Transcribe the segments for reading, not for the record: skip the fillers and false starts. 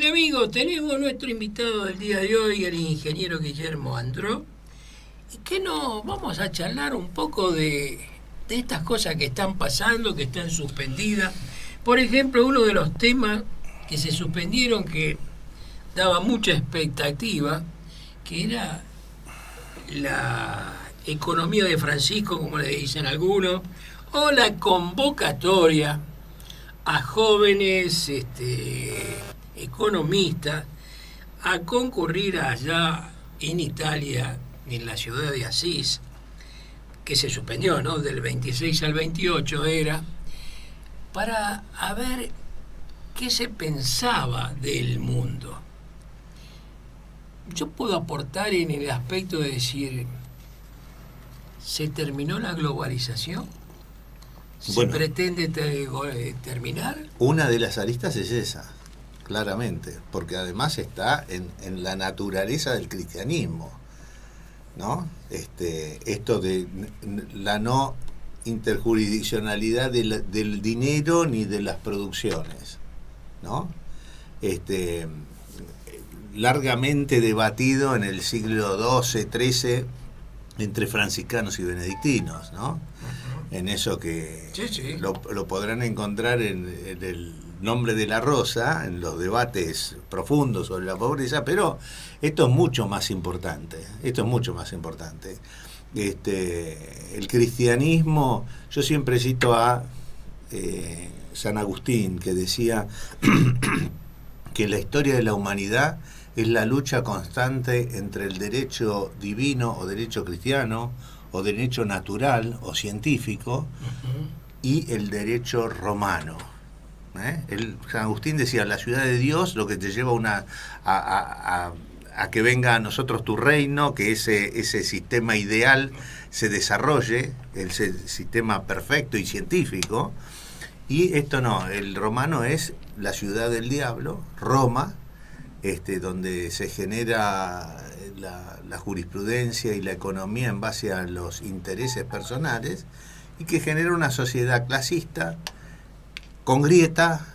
amigos, tenemos nuestro invitado del día de hoy, el ingeniero Guillermo Andró, y que nos vamos a charlar un poco de estas cosas que están pasando, que están suspendidas. Por ejemplo, uno de los temas que se suspendieron, que daba mucha expectativa, que era la economía de Francisco, como le dicen algunos, o la convocatoria a jóvenes economistas a concurrir allá en Italia, en la ciudad de Asís, que se suspendió, ¿no? Del 26 al 28 era, para a ver qué se pensaba del mundo. Yo puedo aportar en el aspecto de decir, ¿se terminó la globalización? ¿Se pretende terminar? Una de las aristas es esa, claramente, porque además está en la naturaleza del cristianismo, ¿no? Esto de la no interjurisdiccionalidad del dinero ni de las producciones, ¿no? Largamente debatido en el siglo XII, XIII, entre franciscanos y benedictinos, ¿no? En eso que sí. Lo podrán encontrar en el Nombre de la Rosa, en los debates profundos sobre la pobreza, pero esto es mucho más importante. El cristianismo, yo siempre cito a San Agustín, que decía que la historia de la humanidad es la lucha constante entre el derecho divino o derecho cristiano, o derecho natural o científico, y el derecho romano. San Agustín decía, la ciudad de Dios, lo que te lleva a que venga a nosotros tu reino, que ese sistema ideal se desarrolle, el sistema perfecto y científico, y esto no, el romano es la ciudad del diablo, Roma, donde se genera la jurisprudencia y la economía en base a los intereses personales, y que genera una sociedad clasista, con grieta,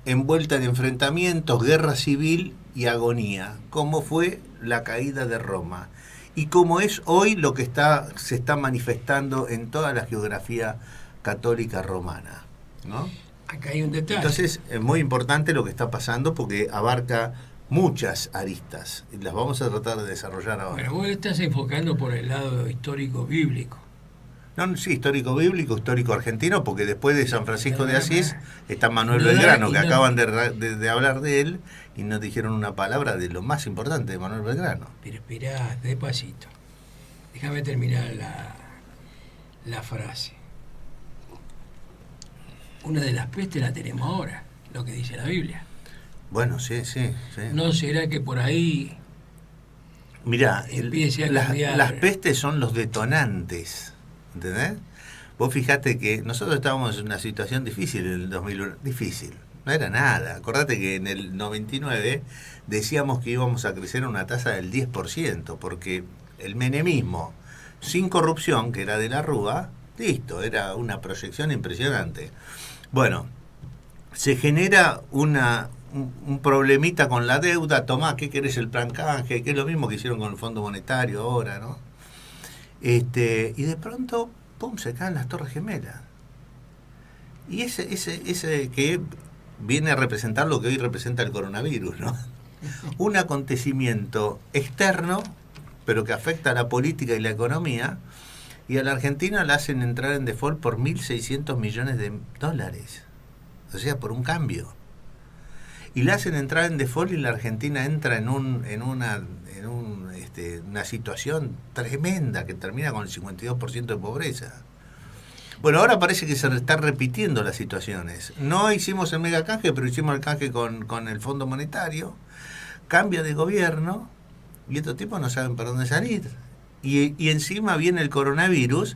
envuelta en enfrentamientos, guerra civil y agonía, como fue la caída de Roma, y como es hoy lo que se está manifestando en toda la geografía católica romana, ¿no? Acá hay un detalle. Entonces es muy importante lo que está pasando, porque abarca muchas aristas y las vamos a tratar de desarrollar ahora. Bueno, vos lo estás enfocando por el lado histórico bíblico. No, sí, histórico bíblico, histórico argentino, porque después de San Francisco de Asís está Manuel Belgrano, que acaban de hablar de él y nos dijeron una palabra de lo más importante de Manuel Belgrano. Pero esperá, despacito. Déjame terminar la frase. Una de las pestes la tenemos ahora, lo que dice la Biblia. Bueno, sí. ¿No será que por ahí mirá, cambiar? Las pestes son los detonantes, ¿entendés? Vos fijate que nosotros estábamos en una situación difícil en el 2001, difícil, no era nada. Acordate que en el 99 decíamos que íbamos a crecer a una tasa del 10%, porque el menemismo, sin corrupción, que era de la Rúa, listo, era una proyección impresionante. Bueno, se genera un problemita con la deuda. Tomá, ¿qué querés el plan canje? Que es lo mismo que hicieron con el Fondo Monetario ahora, ¿no? Y de pronto, pum, se caen las Torres Gemelas. Y ese que viene a representar lo que hoy representa el coronavirus, ¿no? Un acontecimiento externo, pero que afecta a la política y la economía, y a la Argentina la hacen entrar en default por $1.600 millones. O sea, por un cambio. Y la hacen entrar en default y la Argentina entra en una situación tremenda que termina con el 52% de pobreza. Bueno, ahora parece que se están repitiendo las situaciones. No hicimos el mega canje, pero hicimos el canje con el Fondo Monetario. Cambio de gobierno y estos tipos no saben por dónde salir. Y encima viene el coronavirus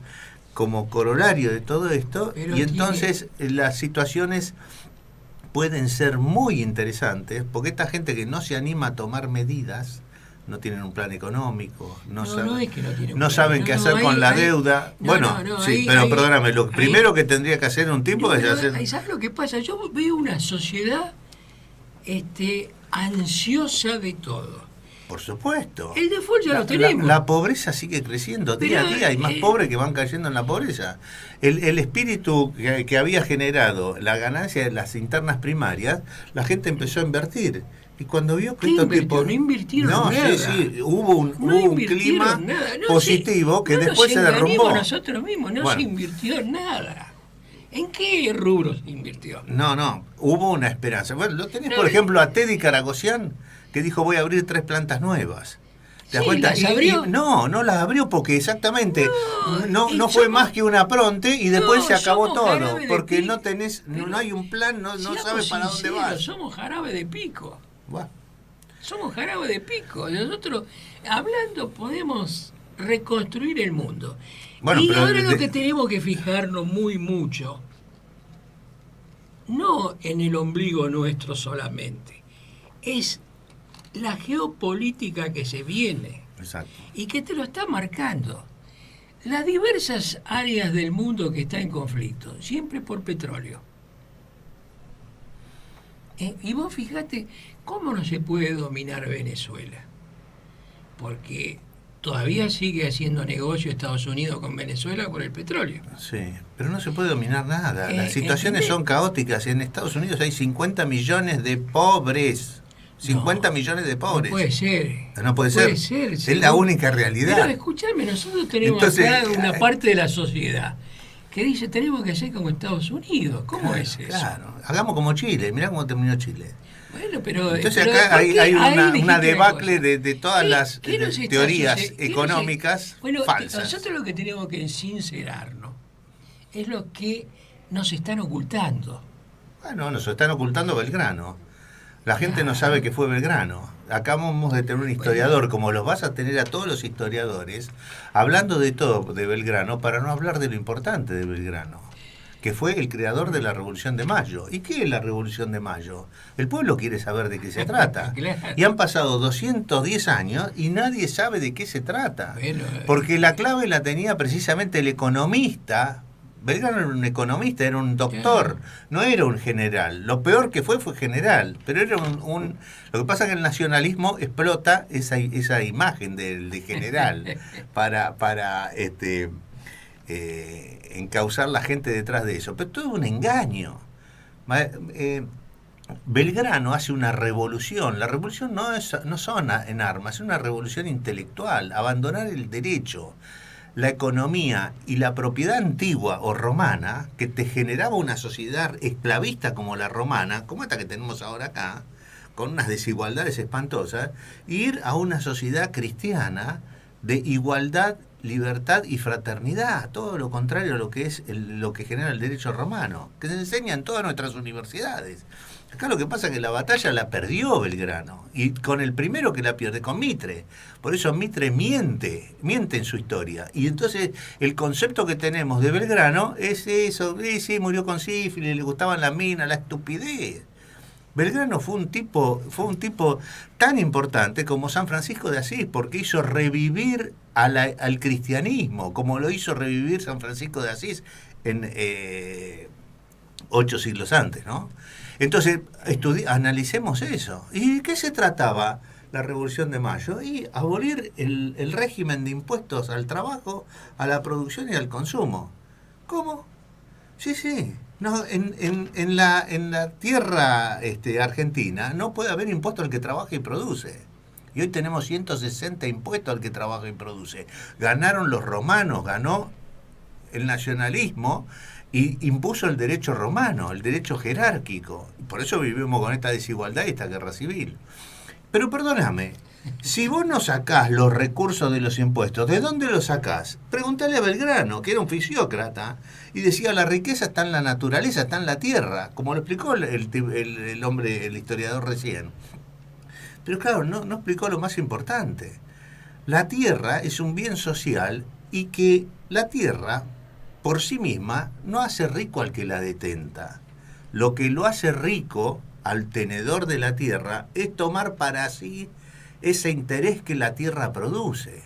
como corolario de todo esto, pero y entonces las situaciones pueden ser muy interesantes, porque esta gente que no se anima a tomar medidas, no tienen un plan económico, no saben qué hacer con la deuda. Perdóname, lo primero que tendría que hacer un tipo es hacer... ¿Sabes lo que pasa? Yo veo una sociedad ansiosa de todo. Por supuesto. El default ya lo tenemos. La pobreza sigue creciendo día a día. Hay más pobres que van cayendo en la pobreza. El espíritu que había generado la ganancia de las internas primarias, la gente empezó a invertir. Y cuando vio que estos tipos... No invirtieron nada. Sí, hubo un clima positivo que después se derrumbó. Nosotros mismos no se invirtió nada. ¿En qué rubros se invirtió? No, hubo una esperanza. Bueno, lo tenés, por ejemplo, a Teddy Caragosian, que dijo voy a abrir 3 plantas nuevas. ¿Te das cuenta? ¿Las abrió? No las abrió porque exactamente no fue más que una pronte y después se acabó todo. Porque no tenés, no hay un plan, no sabes para dónde vas. Somos jarabe de pico. Bueno. Somos jarabe de pico. Nosotros, hablando, podemos reconstruir el mundo. Bueno, y ahora lo que tenemos que fijarnos mucho, no en el ombligo nuestro solamente, es la geopolítica que se viene. Exacto. Y que te lo está marcando. Las diversas áreas del mundo que están en conflicto, siempre por petróleo. Y vos fíjate cómo no se puede dominar Venezuela. Porque todavía sigue haciendo negocio Estados Unidos con Venezuela por el petróleo. Sí, pero no se puede dominar nada. Las situaciones son caóticas. En Estados Unidos hay 50 millones de pobres. 50 millones de pobres. No puede ser. No puede ser. Es la única realidad. Pero escúchame, nosotros tenemos acá una parte de la sociedad que dice tenemos que ser como Estados Unidos. ¿Cómo es eso? Claro, hagamos como Chile. Mirá cómo terminó Chile. Bueno, pero... Entonces acá hay una debacle de todas las teorías económicas falsas. Nosotros lo que tenemos que sincerarnos es lo que nos están ocultando. Bueno, nos están ocultando Belgrano. La gente no sabe que fue Belgrano. Acabamos de tener un historiador, como los vas a tener a todos los historiadores, hablando de todo de Belgrano, para no hablar de lo importante de Belgrano, que fue el creador de la Revolución de Mayo. ¿Y qué es la Revolución de Mayo? El pueblo quiere saber de qué se trata. Claro. Y han pasado 210 años y nadie sabe de qué se trata. Bueno, porque la clave la tenía precisamente el economista. Belgrano era un economista, era un doctor, no era un general. Lo peor que fue general, pero era un lo que pasa es que el nacionalismo explota esa imagen de general para encauzar la gente detrás de eso. Pero todo es un engaño. Belgrano hace una revolución. La revolución no son en armas, es una revolución intelectual. Abandonar el derecho, la economía y la propiedad antigua o romana, que te generaba una sociedad esclavista como la romana, como esta que tenemos ahora acá, con unas desigualdades espantosas, e ir a una sociedad cristiana de igualdad, libertad y fraternidad, todo lo contrario a lo que es lo que genera el derecho romano, que se enseña en todas nuestras universidades. Acá lo que pasa es que la batalla la perdió Belgrano, y con el primero que la pierde, con Mitre. Por eso Mitre miente en su historia. Y entonces el concepto que tenemos de Belgrano es eso, sí, murió con sífilis, le gustaban las minas, la estupidez. Belgrano fue un tipo tan importante como San Francisco de Asís, porque hizo revivir al cristianismo, como lo hizo revivir San Francisco de Asís en 8 siglos antes, ¿no? Entonces, analicemos eso. ¿Y de qué se trataba la Revolución de Mayo? Y abolir el régimen de impuestos al trabajo, a la producción y al consumo. ¿Cómo? Sí. No, en la tierra argentina no puede haber impuesto al que trabaja y produce. Y hoy tenemos 160 impuestos al que trabaja y produce. Ganaron los romanos, ganó el nacionalismo y impuso el derecho romano, el derecho jerárquico. Por eso vivimos con esta desigualdad y esta guerra civil. Pero perdóname, si vos no sacás los recursos de los impuestos, ¿de dónde los sacás? Preguntale a Belgrano, que era un fisiócrata, y decía, la riqueza está en la naturaleza, está en la tierra, como lo explicó el hombre, el historiador recién. Pero claro, no explicó lo más importante. La tierra es un bien social y que la tierra, por sí misma, no hace rico al que la detenta. Lo que lo hace rico al tenedor de la tierra es tomar para sí ese interés que la tierra produce.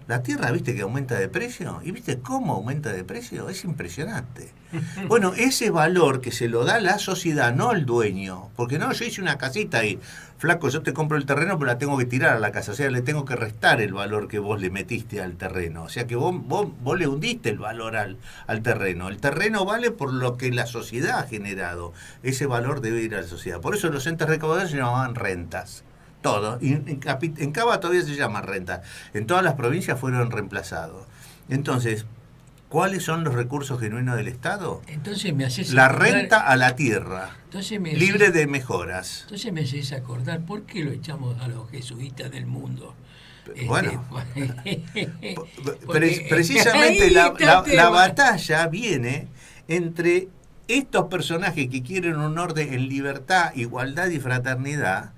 La tierra, ¿viste que aumenta de precio? ¿Y viste cómo aumenta de precio? Es impresionante. Bueno, ese valor que se lo da la sociedad, no el dueño. Porque no, yo hice una casita y, flaco, yo te compro el terreno, pero la tengo que tirar a la casa. O sea, le tengo que restar el valor que vos le metiste al terreno. O sea, que vos le hundiste el valor al terreno. El terreno vale por lo que la sociedad ha generado. Ese valor debe ir a la sociedad. Por eso los entes recaudadores se llamaban rentas. Todo. Y en Cava todavía se llama renta. En todas las provincias fueron reemplazados. Entonces, ¿cuáles son los recursos genuinos del Estado? Entonces me haces la acordar, renta a la tierra, libre de mejoras. Entonces me haces acordar, ¿por qué lo echamos a los jesuitas del mundo? Bueno, precisamente la batalla viene entre estos personajes que quieren un orden en libertad, igualdad y fraternidad,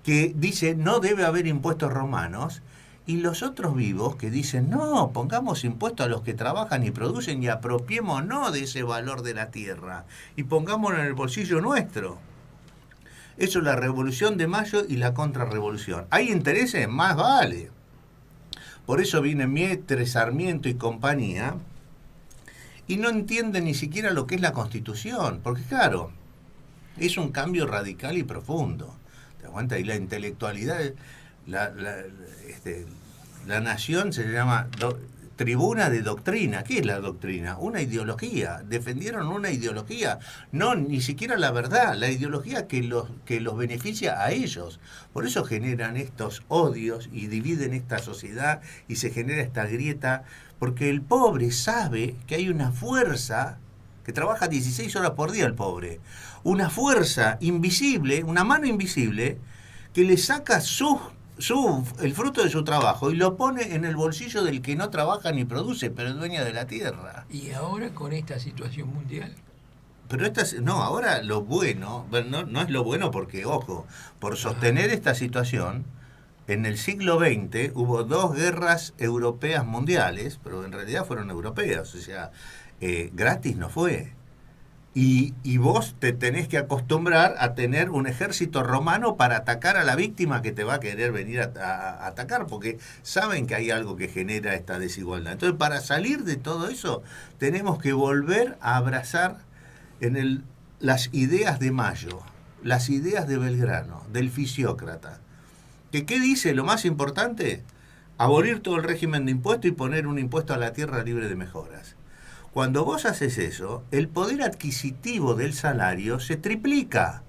que dicen no debe haber impuestos romanos, y los otros vivos que dicen no, pongamos impuestos a los que trabajan y producen y apropiémonos de ese valor de la tierra y pongámoslo en el bolsillo nuestro. Eso es la Revolución de Mayo y la Contrarrevolución. ¿Hay intereses? Más vale. Por eso vienen Mitre, Sarmiento y compañía y no entienden ni siquiera lo que es la Constitución, porque claro, es un cambio radical y profundo. ¿Te das cuenta? Y la intelectualidad, la nación se llama tribuna de doctrina. ¿Qué es la doctrina? Una ideología. Defendieron una ideología, no ni siquiera la verdad, la ideología que los beneficia a ellos. Por eso generan estos odios y dividen esta sociedad y se genera esta grieta, porque el pobre sabe que hay una fuerza que trabaja 16 horas por día el pobre, una fuerza invisible, una mano invisible que le saca el fruto de su trabajo y lo pone en el bolsillo del que no trabaja ni produce, pero es dueño de la tierra. Y ahora con esta situación mundial. Pero ahora lo bueno, no es lo bueno porque, ojo, por sostener esta situación, en el siglo XX hubo 2 guerras europeas mundiales, pero en realidad fueron europeas, o sea, gratis no fue. Y vos te tenés que acostumbrar a tener un ejército romano para atacar a la víctima que te va a querer venir a atacar, porque saben que hay algo que genera esta desigualdad. Entonces, para salir de todo eso, tenemos que volver a abrazar las ideas de Mayo, las ideas de Belgrano, del Fisiócrata. ¿Qué dice lo más importante? Abolir todo el régimen de impuestos y poner un impuesto a la tierra libre de mejoras. Cuando vos haces eso, el poder adquisitivo del salario se triplica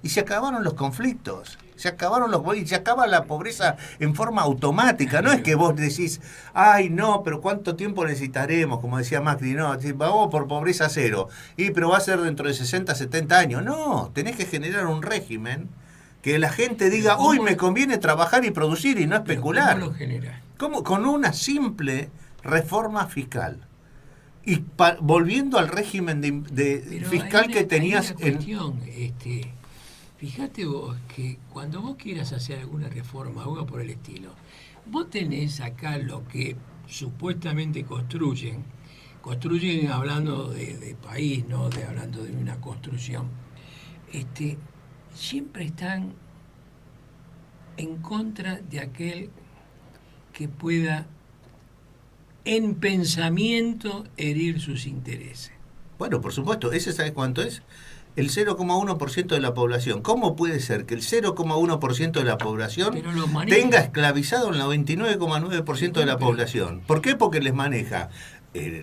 y se acabaron los conflictos, se acaba la pobreza en forma automática. No es que vos decís, ay no, pero ¿cuánto tiempo necesitaremos? Como decía Macri, no, vamos por pobreza cero, pero va a ser dentro de 60, 70 años. No, tenés que generar un régimen que la gente diga, hoy me conviene trabajar y producir y no especular. ¿Cómo lo genera? Con una simple reforma fiscal. Y volviendo al régimen fiscal que tenías fíjate vos que cuando vos quieras hacer alguna reforma, algo por el estilo, vos tenés acá lo que supuestamente construyen hablando de país, no hablando de una construcción, siempre están en contra de aquel que pueda en pensamiento herir sus intereses. Bueno, por supuesto, ¿ese sabes cuánto es? El 0,1% de la población. ¿Cómo puede ser que el 0,1% de la población tenga esclavizado el 99,9% de la población? ¿Por qué? Porque les maneja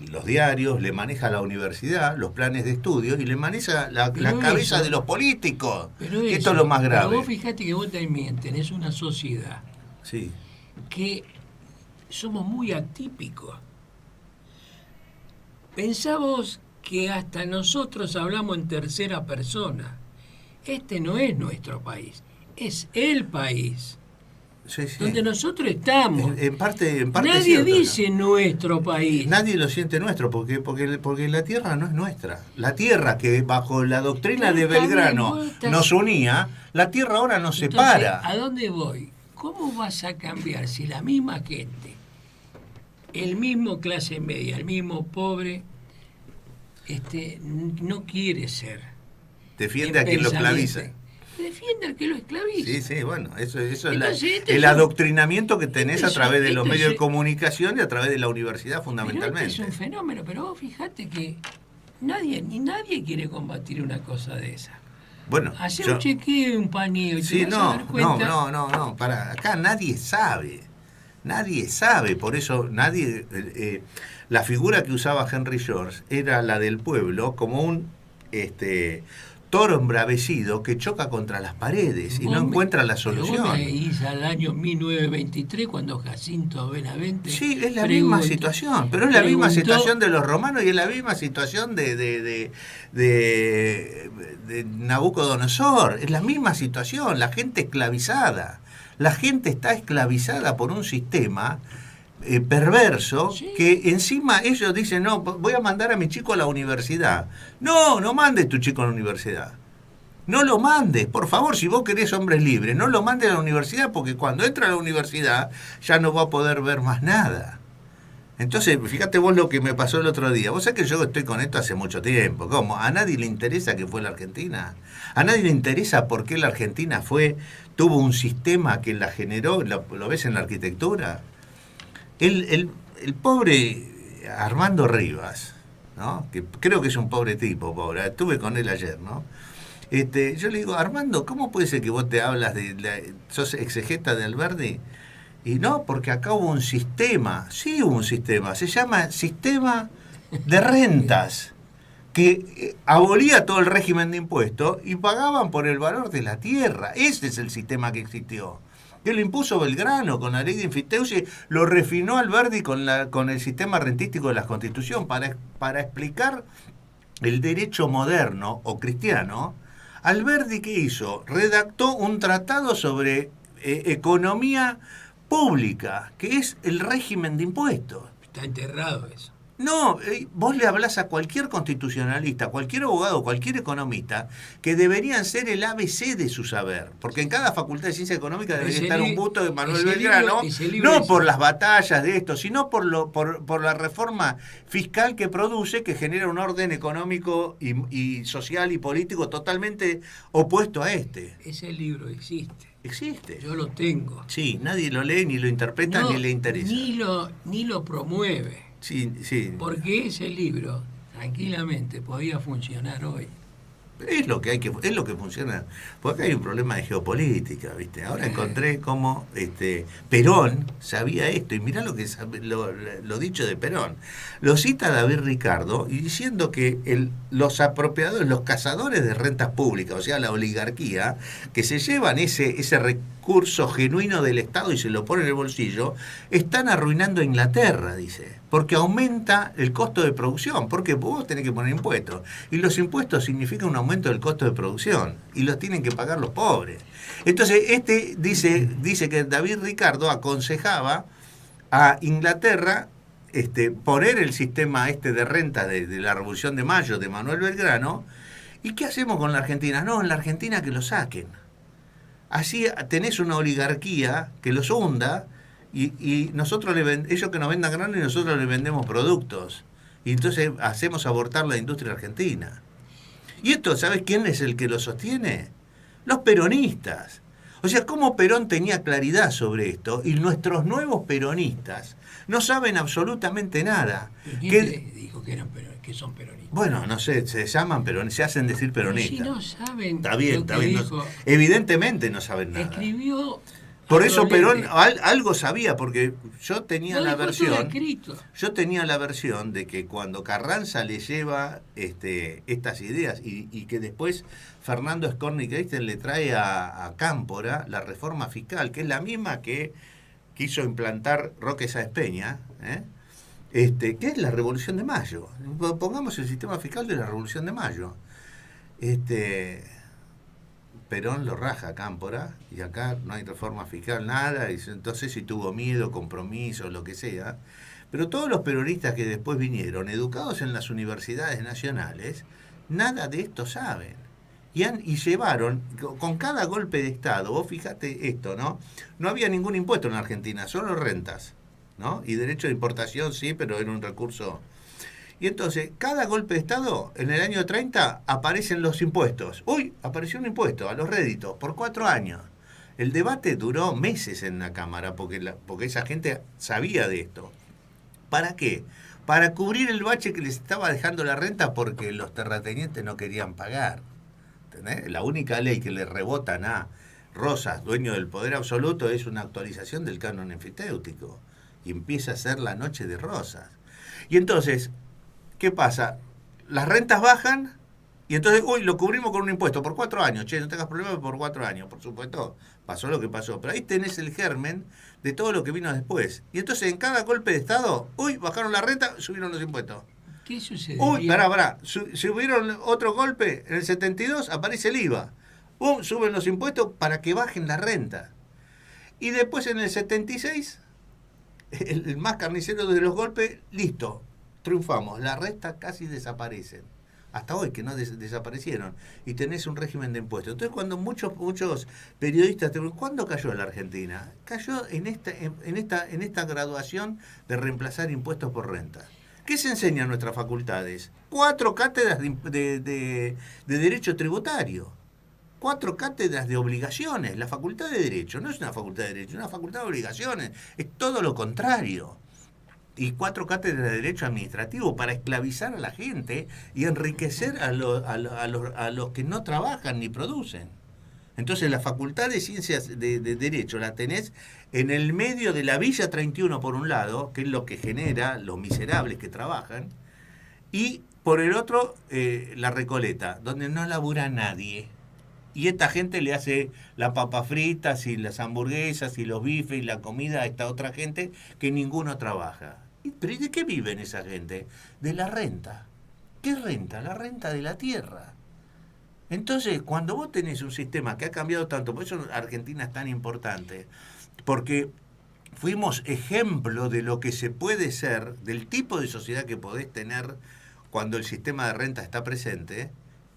los diarios, le maneja la universidad, los planes de estudio y le maneja la cabeza de los políticos. Esto es lo más grave. Pero vos fijate que vos también tenés una sociedad que somos muy atípicos. Pensá vos que hasta nosotros hablamos en tercera persona. Este no es nuestro país, es el país. Donde nosotros estamos. En parte nadie cierto, dice nuestro país. Nadie lo siente nuestro, porque la tierra no es nuestra. La tierra que bajo la doctrina de Belgrano nos unía, la tierra ahora nos separa. ¿A dónde voy? ¿Cómo vas a cambiar si la misma gente, el mismo clase media, el mismo pobre, no quiere ser? Defiende a quien lo esclaviza. defiende al que lo esclaviza. Sí, sí, bueno, eso es Entonces, el adoctrinamiento que tenés a través de los esto medios es- de comunicación y a través de la universidad Pero fundamentalmente. este es un fenómeno, pero vos fíjate que nadie quiere combatir una cosa de esa. Bueno, Hacer un chequeo, un paneo, y sí, te vas a no, dar cuenta. no, para acá nadie sabe, por eso nadie, la figura que usaba Henry George era la del pueblo como un toro embravecido que choca contra las paredes y no encuentra la Pero vos solución. me leís al año 1923 cuando Jacinto Benavente. Sí, es la misma situación, pero es la misma situación de los romanos y es la misma situación de Nabucodonosor, es la misma situación, la gente esclavizada. La gente está esclavizada por un sistema perverso, Sí. que encima ellos dicen, no, voy a mandar a mi chico a la universidad. No, no mandes tu chico a la universidad. No lo mandes, por favor, si vos querés hombres libres, no lo mandes a la universidad porque cuando entra a la universidad ya no va a poder ver más nada. Entonces, fíjate vos lo que me pasó el otro día. Vos sabés que yo estoy con esto hace mucho tiempo. ¿Cómo? ¿A nadie le interesa que fue la Argentina? ¿A nadie le interesa por qué la Argentina tuvo un sistema que la generó? ¿Lo ves en la arquitectura? El pobre Armando Rivas, ¿no? Que creo que es un pobre tipo, pobre. Estuve con él ayer, ¿no? Yo le digo, Armando, ¿cómo puede ser que vos te hablas sos exegeta de Alberdi? Y no, porque acá hubo un sistema, sí hubo un sistema, se llama sistema de rentas, que abolía todo el régimen de impuestos y pagaban por el valor de la tierra. Ese es el sistema que existió. Que lo impuso Belgrano con la ley de Infiteusi, lo refinó Alberdi con el sistema rentístico de la Constitución para explicar el derecho moderno o cristiano. Alberdi, ¿qué hizo? Redactó un tratado sobre economía pública, que es el régimen de impuestos. Está enterrado eso. No, vos le hablás a cualquier constitucionalista, cualquier abogado, cualquier economista, que deberían ser el ABC de su saber, porque en cada facultad de ciencia económica debería estar un busto de Manuel Belgrano, no por las batallas de esto, sino por la reforma fiscal que produce, que genera un orden económico y social y político totalmente opuesto a este. Ese libro existe. Existe. Yo lo tengo. Sí, nadie lo lee, ni lo interpreta, ni le interesa. Ni lo promueve. Sí, sí. Porque ese libro tranquilamente podía funcionar hoy. Es lo que funciona, porque acá hay un problema de geopolítica, ¿viste? Ahora encontré cómo Perón sabía esto, y mirá lo dicho de Perón. Lo cita David Ricardo y diciendo que los apropiadores, los cazadores de rentas públicas, o sea, la oligarquía, que se llevan ese recurso genuino del Estado y se lo ponen en el bolsillo, están arruinando a Inglaterra, dice. Porque aumenta el costo de producción. Porque vos tenés que poner impuestos. Y los impuestos significan un aumento del costo de producción. Y los tienen que pagar los pobres. Entonces, dice que David Ricardo aconsejaba a Inglaterra poner el sistema de renta de la Revolución de Mayo de Manuel Belgrano. ¿Y qué hacemos con la Argentina? No, en la Argentina que lo saquen. Así tenés una oligarquía que los hunda. Y nosotros ellos que nos vendan grano y nosotros les vendemos productos. Y entonces hacemos abortar la industria argentina. Y esto, ¿sabes quién es el que lo sostiene? Los peronistas. O sea, cómo Perón tenía claridad sobre esto y nuestros nuevos peronistas no saben absolutamente nada. ¿Quién te dijo que son peronistas? Bueno, no sé, se llaman peronistas, se hacen decir peronistas. Pero si no saben. Está bien. Dijo, evidentemente no saben nada. Escribió. Por eso Perón algo sabía, porque yo tenía la versión. Yo tenía la versión de que cuando Carranza le lleva estas ideas y que después Fernando Skorny-Creighton le trae a Cámpora la reforma fiscal, que es la misma que quiso implantar Roque Sáenz Peña, que es la Revolución de Mayo. Pongamos el sistema fiscal de la Revolución de Mayo. Perón lo raja a Cámpora y acá no hay reforma fiscal, nada, y entonces si tuvo miedo, compromiso, lo que sea. Pero todos los peronistas que después vinieron, educados en las universidades nacionales, nada de esto saben. Y llevaron, con cada golpe de Estado, vos fijate esto, ¿no? No había ningún impuesto en Argentina, solo rentas, ¿no? Y derecho de importación sí, pero era un recurso. Y entonces, cada golpe de Estado, en el año 30, aparecen los impuestos. Uy, apareció un impuesto a los réditos por 4 años. El debate duró meses en la Cámara porque esa gente sabía de esto. ¿Para qué? Para cubrir el bache que les estaba dejando la renta porque los terratenientes no querían pagar. ¿Entendés? La única ley que le rebotan a Rosas, dueño del poder absoluto, es una actualización del canon enfiteutíco. Y empieza a ser la noche de Rosas. Y entonces, ¿qué pasa? Las rentas bajan y entonces, uy, lo cubrimos con un impuesto por 4 años. Che, no tengas problemas por 4 años. Por supuesto, pasó lo que pasó. Pero ahí tenés el germen de todo lo que vino después. Y entonces, en cada golpe de Estado, uy, bajaron la renta, subieron los impuestos. ¿Qué sucede? Uy, pará. Subieron otro golpe, en el 72 aparece el IVA. Suben los impuestos para que bajen la renta. Y después en el 76, el más carnicero de los golpes, listo, triunfamos. Las rentas casi desaparecen. Hasta hoy que no desaparecieron. Y tenés un régimen de impuestos. Entonces cuando muchos periodistas te preguntan, ¿cuándo cayó la Argentina? Cayó en esta graduación de reemplazar impuestos por renta. ¿Qué se enseña en nuestras facultades? 4 cátedras de derecho tributario. 4 cátedras de obligaciones. La facultad de Derecho no es una facultad de Derecho, es una facultad de obligaciones. Es todo lo contrario. Y 4 cátedras de Derecho Administrativo para esclavizar a la gente y enriquecer a los que no trabajan ni producen. Entonces la Facultad de Ciencias de Derecho la tenés en el medio de la Villa 31 por un lado, que es lo que genera los miserables que trabajan, y por el otro la Recoleta, donde no labura nadie. Y esta gente le hace las papas fritas y las hamburguesas y los bifes y la comida a esta otra gente que ninguno trabaja. ¿Pero y de qué viven esa gente? De la renta. ¿Qué renta? La renta de la tierra. Entonces, cuando vos tenés un sistema que ha cambiado tanto, por eso Argentina es tan importante, porque fuimos ejemplo de lo que se puede ser, del tipo de sociedad que podés tener cuando el sistema de renta está presente,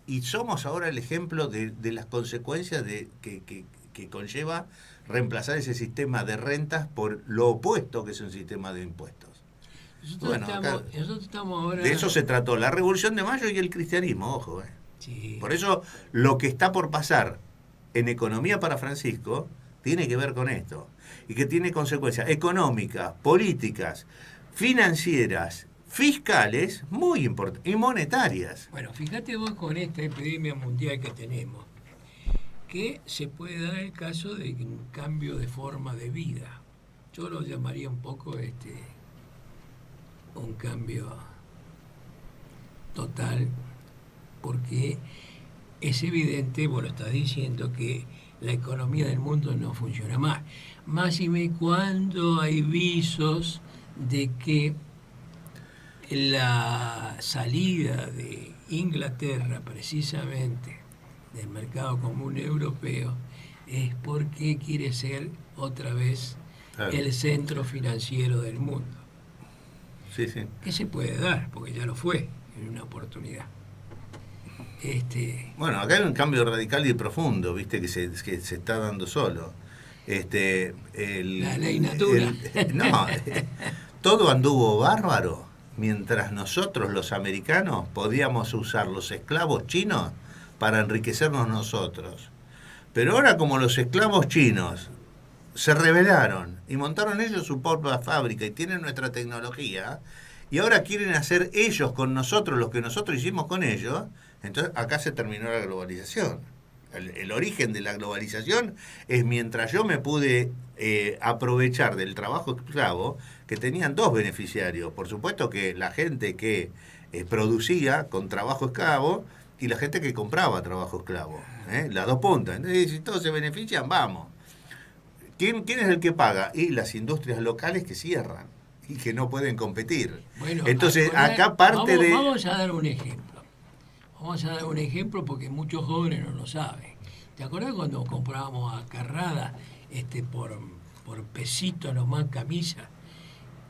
y somos ahora el ejemplo de las consecuencias que conlleva reemplazar ese sistema de rentas por lo opuesto que es un sistema de impuestos. Nosotros estamos ahora... De eso se trató la Revolución de Mayo y el cristianismo, ojo. Sí. Por eso lo que está por pasar en economía para Francisco tiene que ver con esto. Y que tiene consecuencias económicas, políticas, financieras, fiscales, muy importantes, y monetarias. Bueno, fíjate vos con esta epidemia mundial que tenemos, que se puede dar el caso de un cambio de forma de vida. Yo lo llamaría un poco un cambio total, porque es evidente, vos lo estás diciendo, que la economía del mundo no funciona más. Máxime cuando hay visos de que la salida de Inglaterra, precisamente, del mercado común europeo, es porque quiere ser otra vez el centro financiero del mundo. Sí, sí. ¿Qué se puede dar? Porque ya lo fue en una oportunidad. Bueno, acá hay un cambio radical y profundo, viste, que se está dando solo. La ley natura. Todo anduvo bárbaro mientras nosotros, los americanos, podíamos usar los esclavos chinos para enriquecernos nosotros. Pero ahora, como los esclavos chinos se rebelaron y montaron ellos su propia fábrica y tienen nuestra tecnología, y ahora quieren hacer ellos con nosotros lo que nosotros hicimos con ellos, entonces acá se terminó la globalización. El origen de la globalización es mientras yo me pude aprovechar del trabajo esclavo, que tenían 2 beneficiarios. Por supuesto que la gente que producía con trabajo esclavo y la gente que compraba trabajo esclavo. Las 2 puntas. Entonces, si todos se benefician, vamos. ¿Quién es el que paga? Y las industrias locales que cierran y que no pueden competir. Bueno, entonces, acá parte vamos a dar un ejemplo. Vamos a dar un ejemplo porque muchos jóvenes no lo saben. ¿Te acuerdas cuando comprábamos a Carrada por pesito nomás camisa?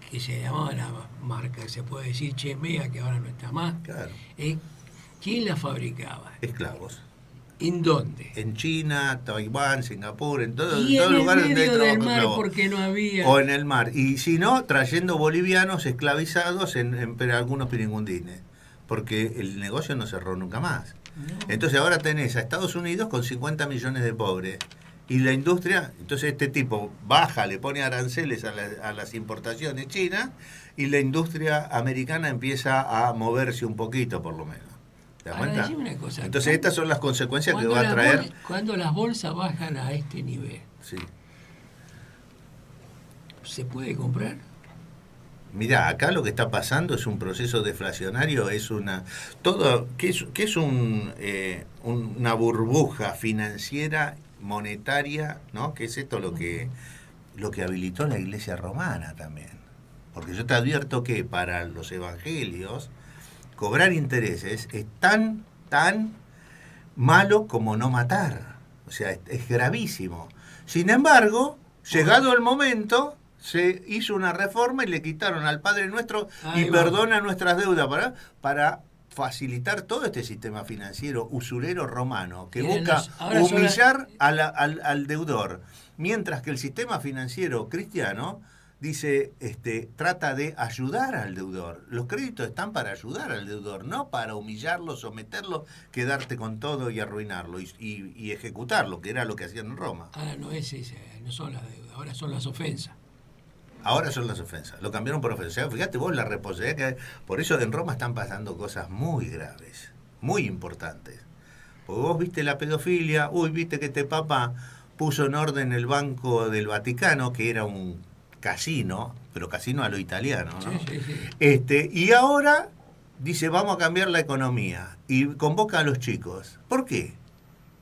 Que se llamaba la marca, se puede decir Chemea, que ahora no está más. Claro. ¿Quién la fabricaba? Esclavos. ¿En dónde? En China, Taiwán, Singapur, en todos Y los en el lugares donde hay medio del trabajo mar, esclavo. porque no había. O en el mar. Y si no, trayendo bolivianos esclavizados en algunos piringundines. Porque el negocio no cerró nunca más. No. Entonces ahora tenés a Estados Unidos con 50 millones de pobres. Y la industria, entonces este tipo baja, le pone aranceles a las importaciones chinas y la industria americana empieza a moverse un poquito por lo menos. ¿Te das Ahora, cuenta? decime una cosa. Entonces estas son las consecuencias que Cuando va a traer. cuando las bolsas bajan a este nivel, Sí. ¿se puede comprar? Mirá, acá lo que está pasando es un proceso deflacionario, es una todo que es una burbuja financiera monetaria, ¿no? Que es esto lo que habilitó la Iglesia romana también. Porque yo te advierto que para los evangelios cobrar intereses es tan malo como no matar. O sea, es gravísimo. Sin embargo, llegado el momento, se hizo una reforma y le quitaron al Padre Nuestro Ahí y va. perdona nuestras deudas para facilitar todo este sistema financiero usurero romano que Miren, busca ahora son humillar al deudor, mientras que el sistema financiero cristiano dice trata de ayudar al deudor. Los créditos están para ayudar al deudor, no para humillarlo, someterlo, quedarte con todo y arruinarlo y ejecutarlo, que era lo que hacían en Roma. Ahora no son las deudas, ahora son las ofensas. Ahora son las ofensas, lo cambiaron por ofensas. Fíjate vos la responsabilidad que hay. Por eso en Roma están pasando cosas muy graves, muy importantes. Porque vos viste la pedofilia, viste que este papa puso en orden el Banco del Vaticano, que era un casino, pero casino a lo italiano, ¿no? Sí. Y ahora dice, vamos a cambiar la economía, y convoca a los chicos. ¿Por qué?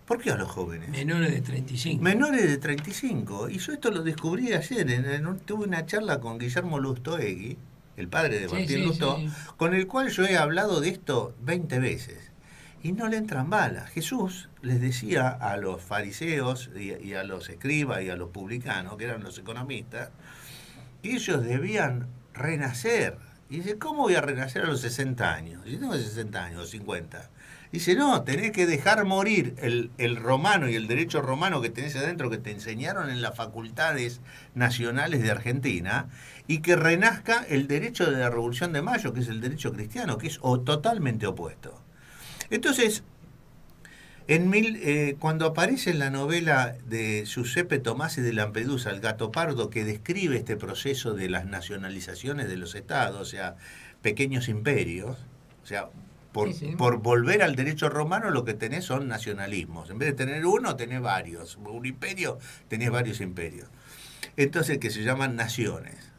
¿Por qué a los jóvenes? Menores de 35. Menores de 35. Y yo esto lo descubrí ayer. Tuve una charla con Guillermo Lustoegui, el padre de Martín Lustó, sí. con el cual yo he hablado de esto 20 veces. Y no le entran balas. Jesús les decía a los fariseos y a los escribas y a los publicanos, que eran los economistas, que ellos debían renacer. Y dice, ¿cómo voy a renacer a los 60 años? Yo tengo 60 años, 50. Dice, no, tenés que dejar morir el romano y el derecho romano que tenés adentro, que te enseñaron en las facultades nacionales de Argentina, y que renazca el derecho de la Revolución de Mayo, que es el derecho cristiano, que es totalmente opuesto. Entonces, cuando aparece en la novela de Giuseppe Tomasi de Lampedusa, El gato pardo, que describe este proceso de las nacionalizaciones de los estados, o sea, pequeños imperios, o sea, por volver al derecho romano lo que tenés son nacionalismos. En vez de tener uno, tenés varios. Un imperio, tenés varios imperios. Entonces, que se llaman naciones.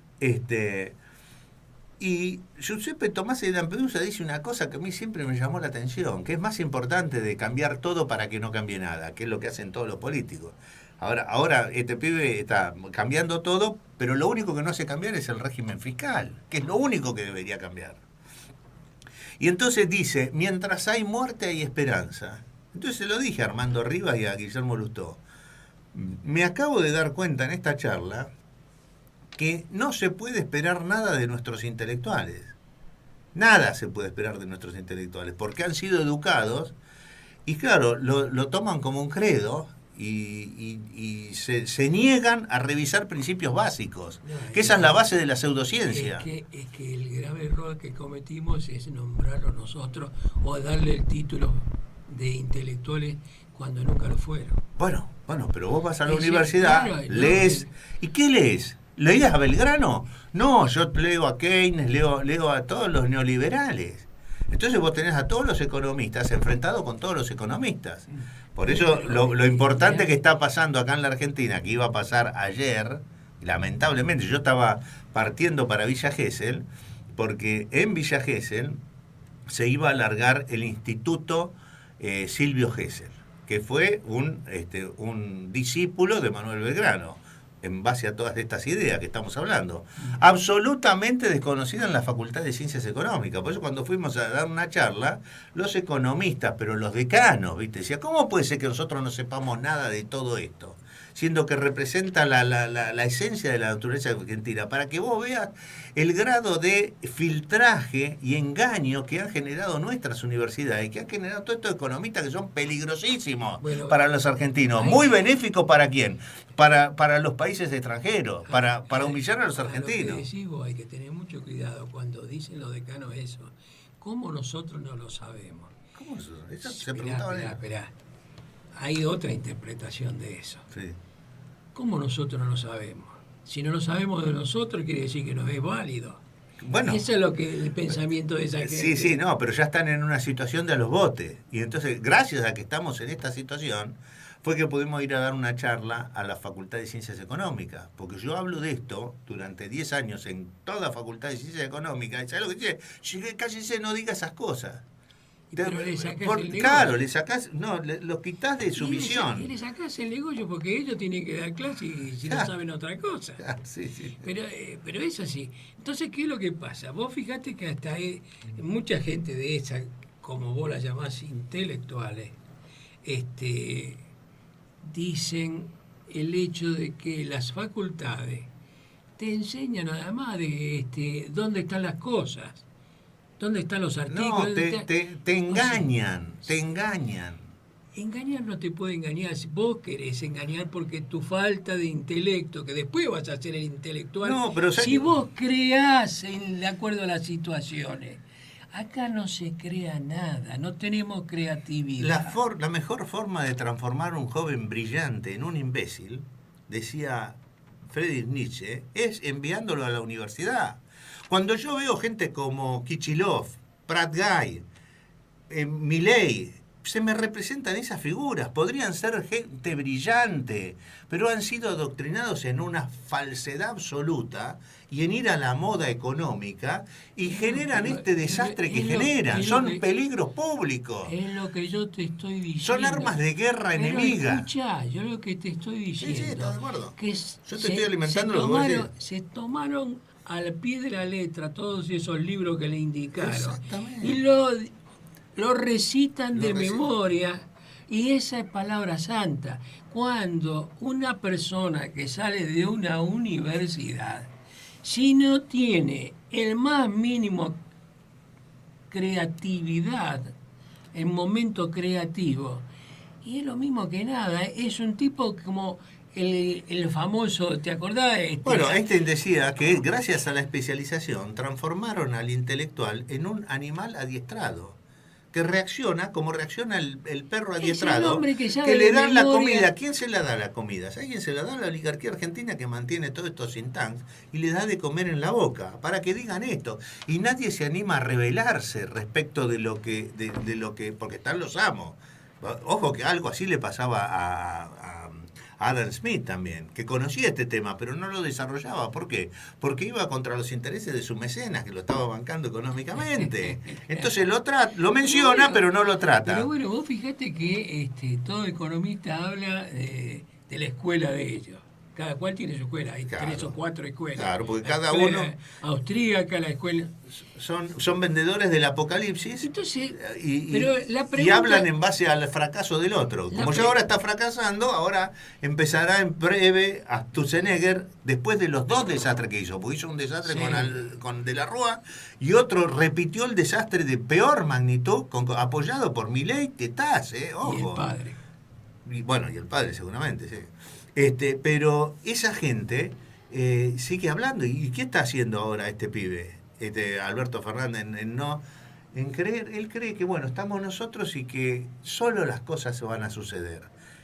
Y Giuseppe Tomasi de Lampedusa dice una cosa que a mí siempre me llamó la atención, que es más importante de cambiar todo para que no cambie nada, que es lo que hacen todos los políticos. Ahora este pibe está cambiando todo, pero lo único que no hace cambiar es el régimen fiscal, que es lo único que debería cambiar. Y entonces dice, mientras hay muerte hay esperanza. Entonces se lo dije a Armando Rivas y a Guillermo Lustó. Me acabo de dar cuenta en esta charla que no se puede esperar nada de nuestros intelectuales. Nada se puede esperar de nuestros intelectuales, porque han sido educados y claro, lo toman como un credo y se niegan a revisar principios básicos, que esa es la base de la pseudociencia. Es que el grave error que cometimos es nombrarlo nosotros o darle el título de intelectuales cuando nunca lo fueron. Bueno, pero vos vas a la universidad, claro, lees. ¿Y qué lees? ¿Leías a Belgrano? No, yo leo a Keynes, leo a todos los neoliberales. Entonces vos tenés a todos los economistas enfrentados con todos los economistas. Por eso lo importante que está pasando acá en la Argentina, que iba a pasar ayer, lamentablemente, yo estaba partiendo para Villa Gesell, porque en Villa Gesell se iba a alargar el Instituto Silvio Gesell, que fue un discípulo de Manuel Belgrano, en base a todas estas ideas que estamos hablando, absolutamente desconocida en la Facultad de Ciencias Económicas. Por eso cuando fuimos a dar una charla, los economistas, pero los decanos, ¿viste? Decía, ¿cómo puede ser que nosotros no sepamos nada de todo esto? siendo que representa la esencia de la naturaleza argentina, para que vos veas el grado de filtraje y engaño que han generado nuestras universidades, que han generado todos estos economistas que son peligrosísimos para los argentinos. ¿Muy benéficos para quién? Para los países extranjeros, para humillar a los argentinos. Lo que decís vos, hay que tener mucho cuidado cuando dicen los decanos eso. ¿Cómo nosotros no lo sabemos? ¿Cómo eso? Esperá. Hay otra interpretación de eso. Sí. ¿Cómo nosotros no lo sabemos? Si no lo sabemos de nosotros, quiere decir que no es válido. Bueno, eso es lo que el pensamiento de esa gente. Sí, no, pero ya están en una situación de a los botes. Y entonces, gracias a que estamos en esta situación, fue que pudimos ir a dar una charla a la Facultad de Ciencias Económicas. Porque yo hablo de esto durante 10 años en toda Facultad de Ciencias Económicas. ¿Sabes lo que dice? Llegué, cállese, no diga esas cosas. Pero le sacás el negocio. Claro, le sacás, no, los quitás de su visión. Y le sacás el negocio porque ellos tienen que dar clase y si no saben otra cosa. Sí. Pero es así. Entonces, ¿qué es lo que pasa? Vos fijate que hasta hay mucha gente de esa, como vos la llamás, intelectuales, dicen el hecho de que las facultades te enseñan nada más de dónde están las cosas. ¿Dónde están los artículos? No, te engañan, te engañan. Engañar no te puede engañar. Si vos querés engañar porque tu falta de intelecto, que después vas a ser el intelectual, no, pero si vos creás de acuerdo a las situaciones. Acá no se crea nada, no tenemos creatividad. La mejor forma de transformar a un joven brillante en un imbécil, decía Friedrich Nietzsche, es enviándolo a la universidad. Cuando yo veo gente como Kichilov, Pratt Guy, Milley, se me representan esas figuras. Podrían ser gente brillante, pero han sido adoctrinados en una falsedad absoluta y en ir a la moda económica y generan este desastre que generan. Son peligros públicos. Es lo que yo te estoy diciendo. Son armas de guerra enemiga. Escuchá, yo lo que te estoy diciendo. Sí, ¿estás de acuerdo? Que yo te estoy alimentando lo que vos decís. Se tomaron al pie de la letra todos esos libros que le indicaron. Exactamente. Y lo recitan de memoria, y esa es palabra santa. Cuando una persona que sale de una universidad, si no tiene el más mínimo creatividad, el momento creativo, y es lo mismo que nada, es un tipo como el famoso, ¿te acordás? Bueno, Einstein decía que gracias a la especialización transformaron al intelectual en un animal adiestrado, que reacciona como reacciona el perro adiestrado, que le dan la comida. ¿Quién se la da la comida? ¿Sabes quién se la da? La oligarquía argentina, que mantiene todos estos think tanks y les da de comer en la boca, para que digan esto. Y nadie se anima a rebelarse respecto de lo que porque están los amos. Ojo que algo así le pasaba a Adam Smith también, que conocía este tema, pero no lo desarrollaba. ¿Por qué? Porque iba contra los intereses de su mecenas, que lo estaba bancando económicamente. Entonces lo menciona, pero no lo trata. Pero bueno, vos fíjate que todo economista habla de la escuela de ellos. Cada cual tiene su escuela, hay 3 o 4 escuelas. Claro, porque cada uno... Austríaca, la escuela... Son vendedores del apocalipsis. Entonces, y hablan en base al fracaso del otro. Como ya ahora está fracasando, ahora empezará en breve a Sturzenegger, después de los 2 desastres que hizo, porque hizo un desastre con De la Rúa, y otro repitió el desastre de peor magnitud, apoyado por Milley, Tetaz, ojo. Y el padre. Y el padre seguramente, sí. Pero esa gente sigue hablando. ¿Y qué está haciendo ahora este pibe? Alberto Fernández en creer, él cree que bueno, estamos nosotros y que solo las cosas se van a suceder.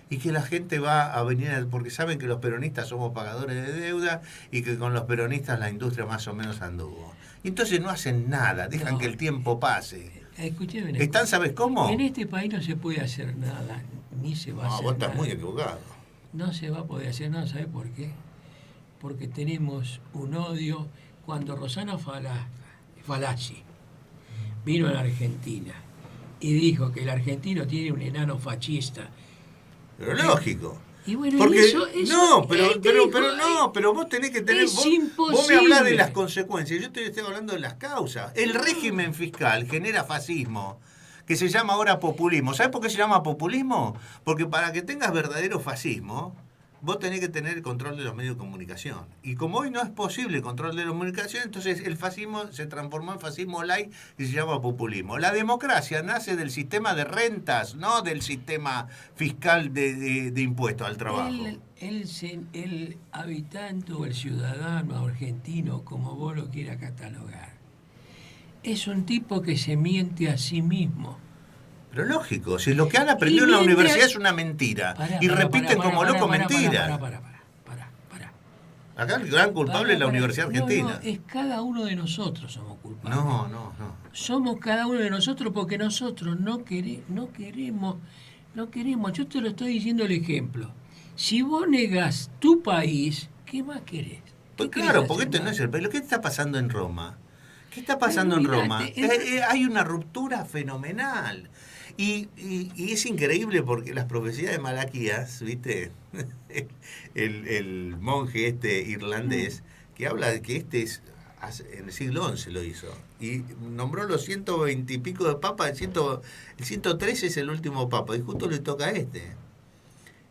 Y que la gente va a venir, porque saben que los peronistas somos pagadores de deuda y que con los peronistas la industria más o menos anduvo. Y entonces no hacen nada, dejan que el tiempo pase. Escúcheme. ¿Están, sabes cómo? En este país no se puede hacer nada, ni se va a hacer nada. Vos estás muy equivocado. No se va a poder hacer nada, ¿sabes por qué? Porque tenemos un odio. Cuando Rosana Falacci vino a la Argentina y dijo que el argentino tiene un enano fascista. Pero lógico. Y bueno, porque eso pero vos tenés que tener... Vos me hablás de las consecuencias, yo estoy hablando de las causas. El régimen fiscal genera fascismo, que se llama ahora populismo. ¿Sabes por qué se llama populismo? Porque para que tengas verdadero fascismo, vos tenés que tener el control de los medios de comunicación. Y como hoy no es posible el control de la comunicación, entonces el fascismo se transformó en fascismo light y se llama populismo. La democracia nace del sistema de rentas, no del sistema fiscal de impuestos al trabajo. El habitante o el ciudadano argentino, como vos lo quieras catalogar, es un tipo que se miente a sí mismo. Pero lógico, si lo que han aprendido en la universidad es una mentira y repiten como loco mentira. Acá el gran culpable es la Universidad Argentina. No, es cada uno de nosotros somos culpables. No. Somos cada uno de nosotros porque nosotros no queremos. Yo te lo estoy diciendo el ejemplo. Si vos negás tu país, ¿qué más querés? Pues claro, porque esto no es el país. ¿Qué está pasando en Roma? ¿Qué está pasando en Roma? Hay una ruptura fenomenal. Y es increíble porque las profecías de Malaquías, ¿viste? el monje irlandés, que habla de que en el siglo XI lo hizo. Y nombró los 120 y pico de papas, el 113 es el último papa, y justo le toca a este.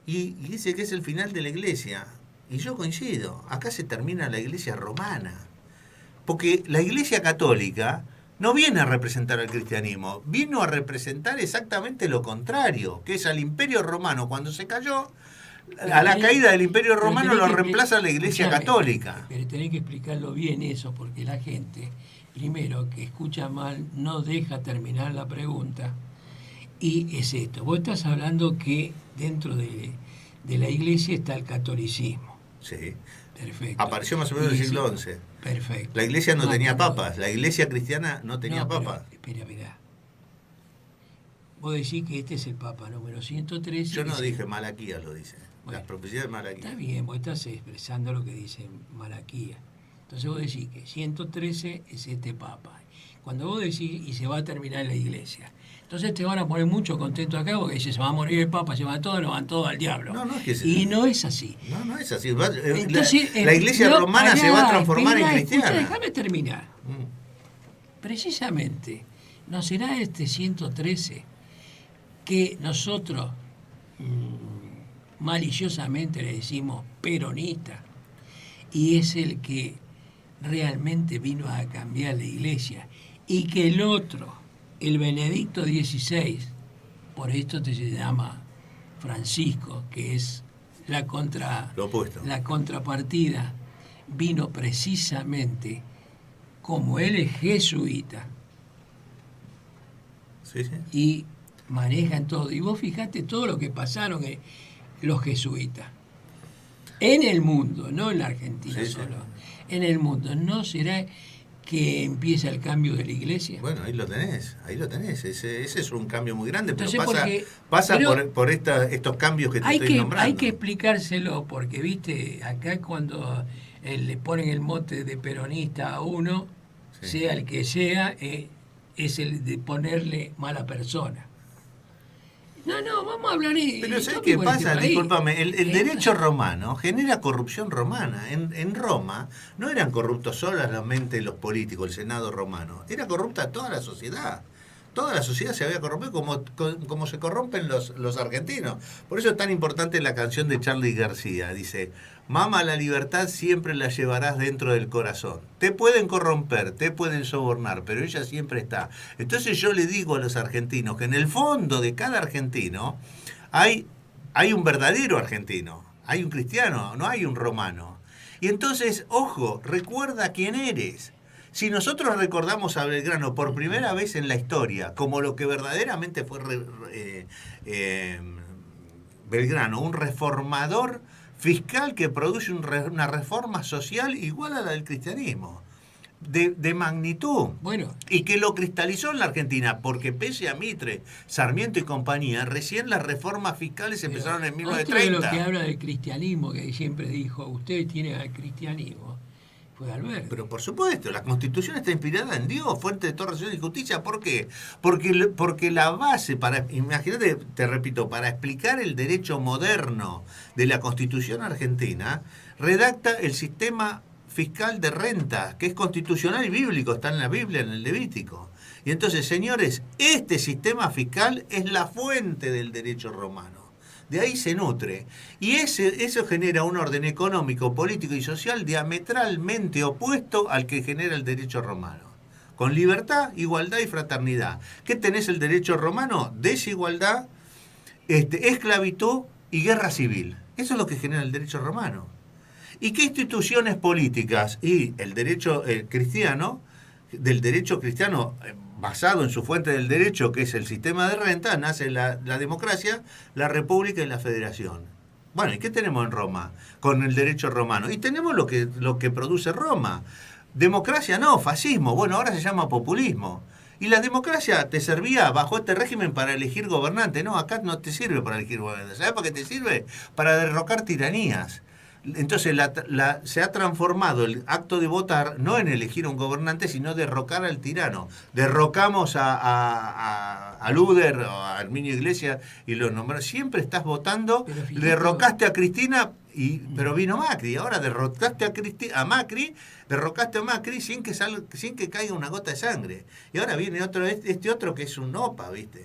Y dice que es el final de la iglesia. Y yo coincido, acá se termina la iglesia romana. Porque la iglesia católica no viene a representar al cristianismo, vino a representar exactamente lo contrario, que es al Imperio Romano. Cuando se cayó, a la caída del Imperio Romano lo reemplaza la iglesia católica. Pero tenés que explicarlo bien eso, porque la gente, primero, que escucha mal, no deja terminar la pregunta. Y es esto, vos estás hablando que dentro de la iglesia está el catolicismo. Sí. Perfecto. Apareció más o menos en el siglo XI. Perfecto. La iglesia no tenía papas, la iglesia cristiana no tenía papas. Espera. Vos decís que este es el papa número 113. Yo no dije, Malaquías lo dice. Bueno, las profecías de Malaquías. Está bien, vos estás expresando lo que dice Malaquías. Entonces vos decís que 113 es este papa. Cuando vos decís, y se va a terminar la iglesia, entonces te van a poner mucho contento acá porque dice, se va a morir el papa, se van todos, lo van todos al diablo. No, es que y no es así. No es así. Entonces, la iglesia romana se va a transformar en cristiana. Déjame terminar. Precisamente, ¿no será este 113 que nosotros maliciosamente le decimos peronista y es el que realmente vino a cambiar la iglesia? Y que el otro, el Benedicto XVI, por esto se llama Francisco, que es lo opuesto. La contrapartida, vino precisamente como él es jesuita. Sí. Y manejan todo. Y vos fijate todo lo que pasaron los jesuitas. En el mundo, no en la Argentina solo. En el mundo. ¿No será que empieza el cambio de la iglesia? Bueno, ahí lo tenés. Ese es un cambio muy grande. Entonces, pero pasa por estos cambios que te estoy nombrando. Hay que explicárselo, porque, viste, acá cuando le ponen el mote de peronista a uno, sea el que sea, es el de ponerle mala persona. No, vamos a hablar... Pero ¿sabes qué pasa? Discúlpame, el derecho romano genera corrupción romana. En Roma no eran corruptos solamente los políticos, el Senado romano. Era corrupta toda la sociedad. Toda la sociedad se había corrompido como se corrompen los argentinos. Por eso es tan importante la canción de Charly García. Dice, mama, la libertad siempre la llevarás dentro del corazón. Te pueden corromper, te pueden sobornar, pero ella siempre está. Entonces yo le digo a los argentinos que en el fondo de cada argentino hay un verdadero argentino. Hay un cristiano, no hay un romano. Y entonces, ojo, recuerda quién eres. Si nosotros recordamos a Belgrano por primera vez en la historia como lo que verdaderamente fue Belgrano, un reformador fiscal que produce una reforma social igual a la del cristianismo, de magnitud, y que lo cristalizó en la Argentina, porque pese a Mitre, Sarmiento y compañía, recién las reformas fiscales empezaron en 1930. Otro de lo que habla del cristianismo, que siempre dijo, ustedes tienen al cristianismo, fue Alberti. Pero por supuesto, la Constitución está inspirada en Dios, fuente de toda razón y justicia. ¿Por qué? Porque la base, imagínate, te repito, para explicar el derecho moderno de la Constitución argentina, redacta el sistema fiscal de renta, que es constitucional y bíblico, está en la Biblia, en el Levítico. Y entonces, señores, este sistema fiscal es la fuente del derecho romano. de ahí se nutre. Y eso genera un orden económico, político y social diametralmente opuesto al que genera el derecho romano. Con libertad, igualdad y fraternidad. ¿Qué tenés el derecho romano? Desigualdad, esclavitud y guerra civil. Eso es lo que genera el derecho romano. ¿Y qué instituciones políticas y el derecho cristiano, del derecho cristiano basado en su fuente del derecho, que es el sistema de renta, nace la democracia, la república y la federación? Bueno, ¿y qué tenemos en Roma con el derecho romano? Y tenemos lo que produce Roma. Democracia no, fascismo. Bueno, ahora se llama populismo. Y la democracia te servía bajo este régimen para elegir gobernante. No, acá no te sirve para elegir gobernante. ¿Sabes para qué te sirve? Para derrocar tiranías. Entonces se ha transformado el acto de votar no en elegir un gobernante, sino derrocar al tirano. Derrocamos a Luder o a Arminio Iglesias y los nombramos. Siempre estás votando, derrocaste a Cristina, pero vino Macri. Ahora derrocaste a Macri, derrocaste a Macri sin que caiga una gota de sangre. Y ahora viene este otro que es un OPA, ¿viste?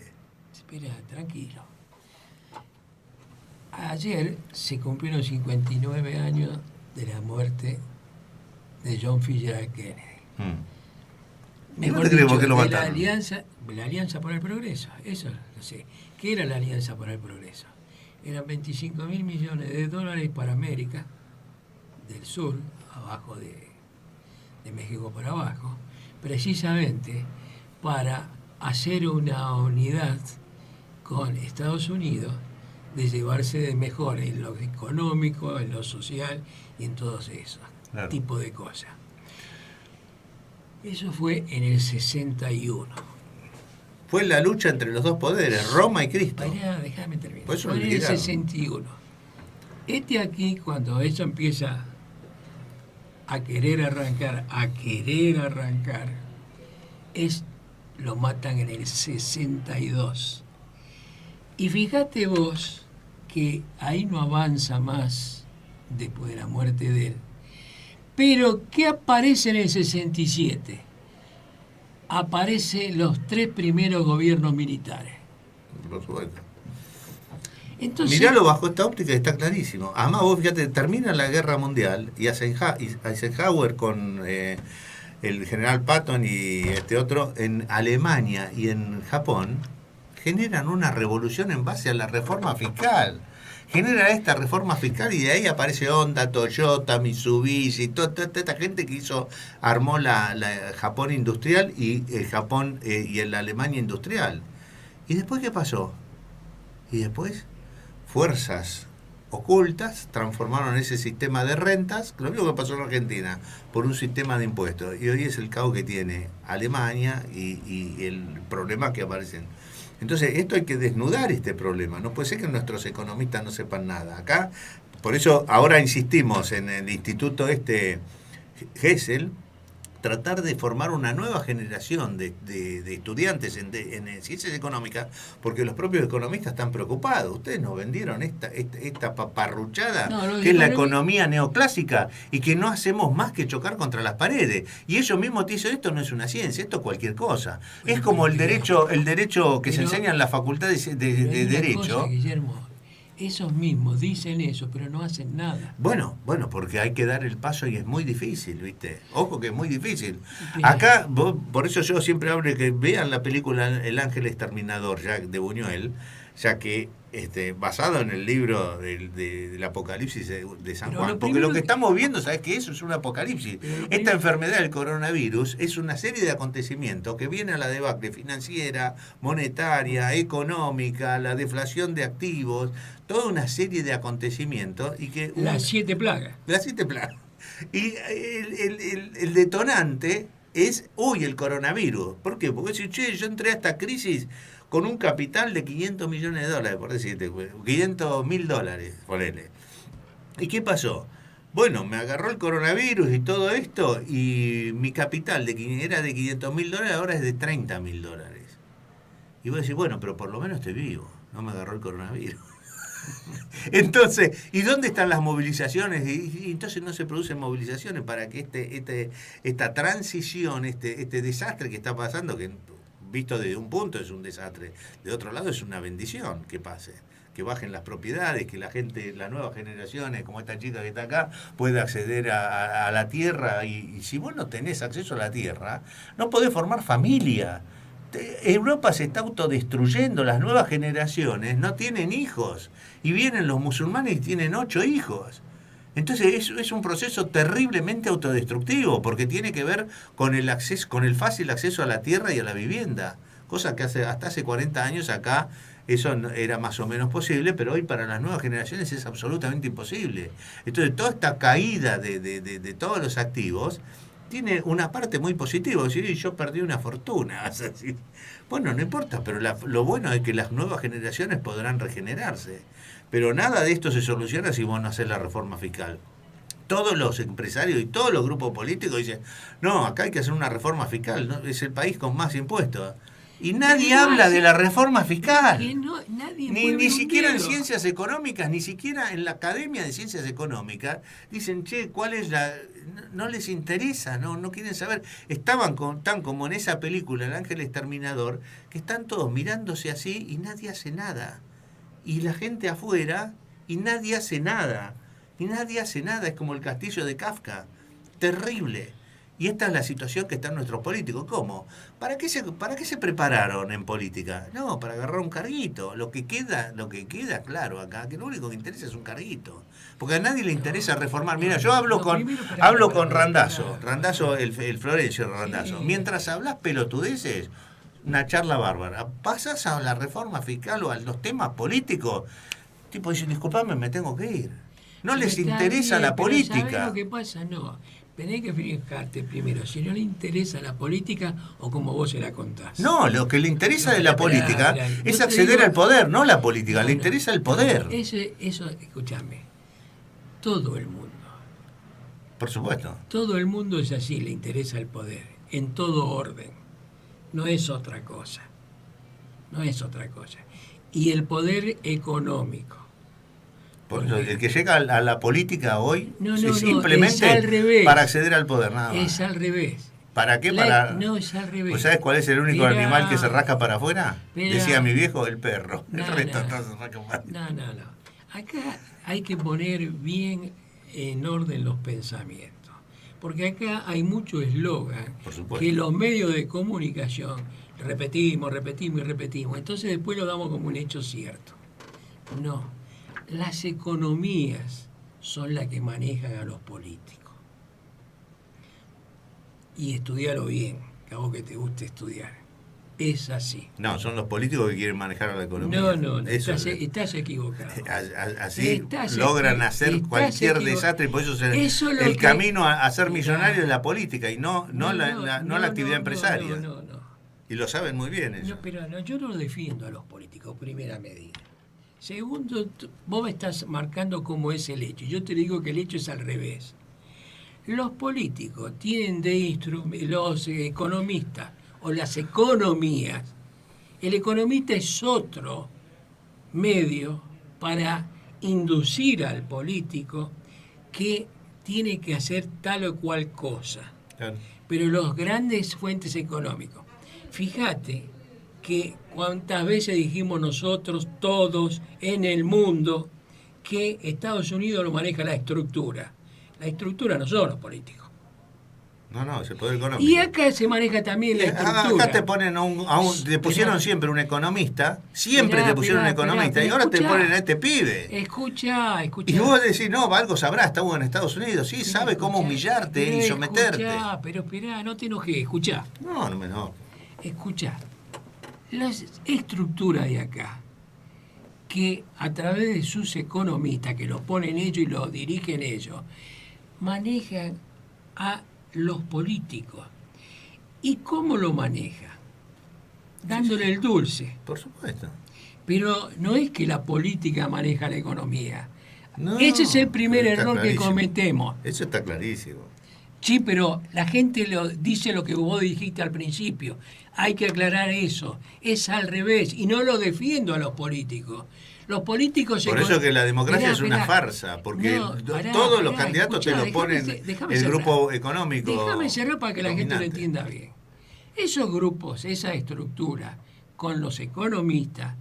Espera, tranquilo. Ayer se cumplieron 59 años de la muerte de John Fitzgerald Kennedy. Mejor dicho, de la Alianza por el Progreso. Eso lo sé. ¿Qué era la Alianza por el Progreso? Eran 25.000 millones de dólares para América del Sur, abajo de México por abajo, precisamente para hacer una unidad con Estados Unidos, de llevarse de mejor en lo económico, en lo social y en todos esos tipos de cosas. Eso fue en el 61. Fue la lucha entre los dos poderes, Roma y Cristo. Déjame terminar. Pues fue en el 61. Aquí, cuando eso empieza a querer arrancar, lo matan en el 62. Y fíjate vos que ahí no avanza más después de la muerte de él. Pero, ¿qué aparece en el 67? Aparecen los 3 primeros gobiernos militares. Por supuesto. Entonces, miralo bajo esta óptica y está clarísimo. Además, vos fíjate, termina la Guerra Mundial y Eisenhower con el general Patton y este otro en Alemania y en Japón generan una revolución en base a la reforma fiscal. Genera esta reforma fiscal y de ahí aparece Honda, Toyota, Mitsubishi, toda esta gente que armó la Japón industrial y el Japón y la Alemania industrial. ¿Y después qué pasó? Y después fuerzas ocultas transformaron ese sistema de rentas, lo mismo que pasó en Argentina, por un sistema de impuestos. Y hoy es el caos que tiene Alemania y el problema que aparecen. Entonces, esto hay que desnudar este problema. No puede ser que nuestros economistas no sepan nada. Acá, por eso ahora insistimos en el instituto Gesell, tratar de formar una nueva generación de estudiantes en ciencias económicas, porque los propios economistas están preocupados. Ustedes nos vendieron esta paparruchada, que es la economía neoclásica, y que no hacemos más que chocar contra las paredes. Y ellos mismos te dicen, esto no es una ciencia, esto es cualquier cosa. Es como el derecho que se enseña en la facultad de Derecho. Cosa, Guillermo, esos mismos dicen eso, pero no hacen nada. Bueno, porque hay que dar el paso y es muy difícil, ¿viste? Ojo que es muy difícil. Acá, por eso yo siempre hablo de que vean la película El Ángel Exterminador, ya de Buñuel, ya que basado en el libro del Apocalipsis de San Juan, porque lo que estamos viendo, ¿sabes qué? Eso es un apocalipsis. Esta enfermedad del coronavirus es una serie de acontecimientos que viene a la debacle financiera, monetaria, económica, la deflación de activos, toda una serie de acontecimientos y que las 7 plagas. Las 7 plagas. Y el detonante es el coronavirus. ¿Por qué? Porque si yo entré a esta crisis con un capital de $500 millones, por decirte, $500.000, ponele. ¿Y qué pasó? Bueno, me agarró el coronavirus y todo esto, y mi capital era de $500.000, ahora es de $30.000. Y vos decís, bueno, pero por lo menos estoy vivo, no me agarró el coronavirus. Entonces, ¿y dónde están las movilizaciones? Y entonces no se producen movilizaciones para que esta transición, este desastre que está pasando, que visto desde un punto es un desastre, de otro lado es una bendición que pase. que bajen las propiedades, que la gente, las nuevas generaciones, como esta chica que está acá, pueda acceder a la tierra. Y si vos no tenés acceso a la tierra, no podés formar familia. Europa se está autodestruyendo, las nuevas generaciones no tienen hijos. Y vienen los musulmanes y tienen 8 hijos. Entonces es un proceso terriblemente autodestructivo, porque tiene que ver con el acceso, con el fácil acceso a la tierra y a la vivienda, cosa que hasta hace 40 años acá eso era más o menos posible, pero hoy para las nuevas generaciones es absolutamente imposible. Entonces toda esta caída de todos los activos tiene una parte muy positiva, es decir, yo perdí una fortuna, es decir, bueno, no importa, pero lo bueno es que las nuevas generaciones podrán regenerarse. Pero nada de esto se soluciona si vos no haces la reforma fiscal. Todos los empresarios y todos los grupos políticos dicen, no, acá hay que hacer una reforma fiscal, ¿no? Es el país con más impuestos. Y nadie habla de la reforma fiscal. Ni siquiera en ciencias económicas, ni siquiera en la Academia de Ciencias Económicas, dicen, che, ¿cuál es la...? No les interesa, no quieren saber. Tan como en esa película, El Ángel Exterminador, que están todos mirándose así y nadie hace nada. Y la gente afuera, y nadie hace nada. Y nadie hace nada, es como el castillo de Kafka. Terrible. Y esta es la situación que están nuestros políticos. ¿Cómo? ¿Para qué se prepararon en política? No, para agarrar un carguito. Lo que queda claro acá, que lo único que interesa es un carguito. Porque a nadie le interesa reformar. Mira, yo hablo con Randazzo, el Florencio Randazzo. Sí. Mientras hablas pelotudeces, una charla bárbara. Pasas a la reforma fiscal o a los temas políticos. Tipo, dicen, disculpame, me tengo que ir. No les interesa la política. ¿Sabés lo que pasa? No. Tenés que fijarte primero si no le interesa la política o como vos se la contás. No, lo que le interesa de la política es acceder al poder, no la política, le interesa el poder. Eso, escúchame, todo el mundo. Por supuesto. Todo el mundo es así, le interesa el poder, en todo orden. No es otra cosa. Y el poder económico. El que llega a la política hoy es simplemente es al revés. Para acceder al poder, nada más. Es al revés. ¿Para qué? No, es al revés. ¿Pues sabes cuál es el único animal que se rasca para afuera? Decía mi viejo, el perro. El resto se rasca para afuera. No. Acá hay que poner bien en orden los pensamientos. Porque acá hay mucho eslogan que los medios de comunicación repetimos. Entonces después lo damos como un hecho cierto. No. Las economías son las que manejan a los políticos. Y estudialo bien, que a vos que te guste estudiar. Es así. No, son los políticos que quieren manejar a la economía. No, estás equivocado. Así logran hacer cualquier desastre, y por eso el camino a ser millonario es la política y no la actividad empresaria. No. Y lo saben muy bien eso. Pero yo no defiendo a los políticos, primera medida. Segundo, vos me estás marcando cómo es el hecho. Yo te digo que el hecho es al revés. Los políticos tienen los economistas o las economías. El economista es otro medio para inducir al político que tiene que hacer tal o cual cosa. Claro. Pero los grandes fuentes económicos. Fíjate que cuántas veces dijimos nosotros, todos en el mundo, que Estados Unidos lo maneja la estructura. La estructura no son los políticos. No, es el poder económico. Y acá se maneja también la estructura. Acá te ponen te pusieron siempre un economista, te pusieron un economista, y ahora te ponen a este pibe. Escucha. Y vos decís, no, algo sabrá, estuvo en Estados Unidos, sí, sabe cómo humillarte y someterte. Pero esperá, no te enojes, escuchá. No me enojo. Escuchá. Las estructuras de acá, que a través de sus economistas, que los ponen ellos y los dirigen ellos, manejan a los políticos. ¿Y cómo lo manejan? Dándole el dulce. Por supuesto. Pero no es que la política maneja la economía. Ese es el primer error que cometemos. Eso está clarísimo. Sí, pero la gente dice lo que vos dijiste al principio. Hay que aclarar eso. Es al revés. Y no lo defiendo a los políticos. Los políticos... Por eso que la democracia es una farsa. Porque todos los candidatos te lo ponen el grupo económico. Déjame cerrar para que la gente lo entienda bien. Esos grupos, esa estructura, con los economistas,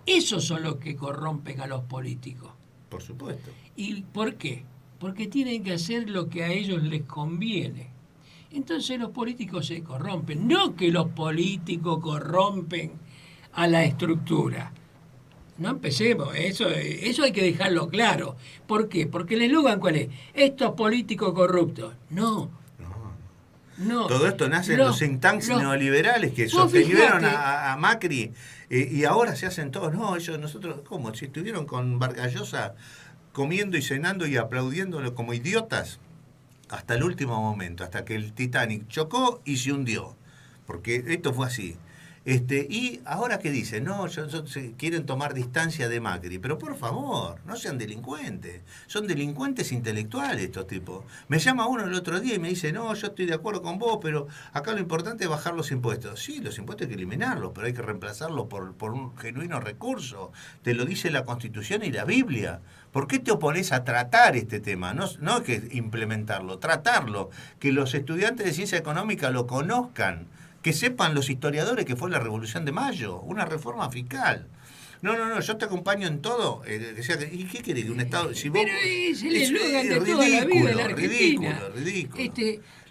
Esos son los que corrompen a los políticos. Por supuesto. ¿Y por qué? Porque tienen que hacer lo que a ellos les conviene. Entonces los políticos se corrompen. No que los políticos corrompen a la estructura. No empecemos, eso hay que dejarlo claro. ¿Por qué? Porque el eslogan, ¿cuál es? Estos políticos corruptos. No. Todo esto nace en los think tanks neoliberales que sostenieron a Macri y ahora se hacen todos. No, nosotros, ¿cómo? Si estuvieron con Vargas Llosa comiendo y cenando y aplaudiéndolo como idiotas hasta el último momento, hasta que el Titanic chocó y se hundió. Porque esto fue así. Y ahora que dicen, no, quieren tomar distancia de Macri, pero por favor, no sean delincuentes, son delincuentes intelectuales estos tipos. Me llama uno el otro día y me dice, no, yo estoy de acuerdo con vos, pero acá lo importante es bajar los impuestos. Sí, los impuestos hay que eliminarlos, pero hay que reemplazarlos por un genuino recurso. Te lo dice la Constitución y la Biblia. ¿Por qué te opones a tratar este tema? No es que implementarlo, tratarlo, que los estudiantes de ciencia económica lo conozcan. Que sepan los historiadores que fue la Revolución de Mayo, una reforma fiscal. No, yo te acompaño en todo. ¿Y qué querés? ¿Un Estado? Si vos, pero es el eslogan de toda la vida de la Argentina. Ridículo.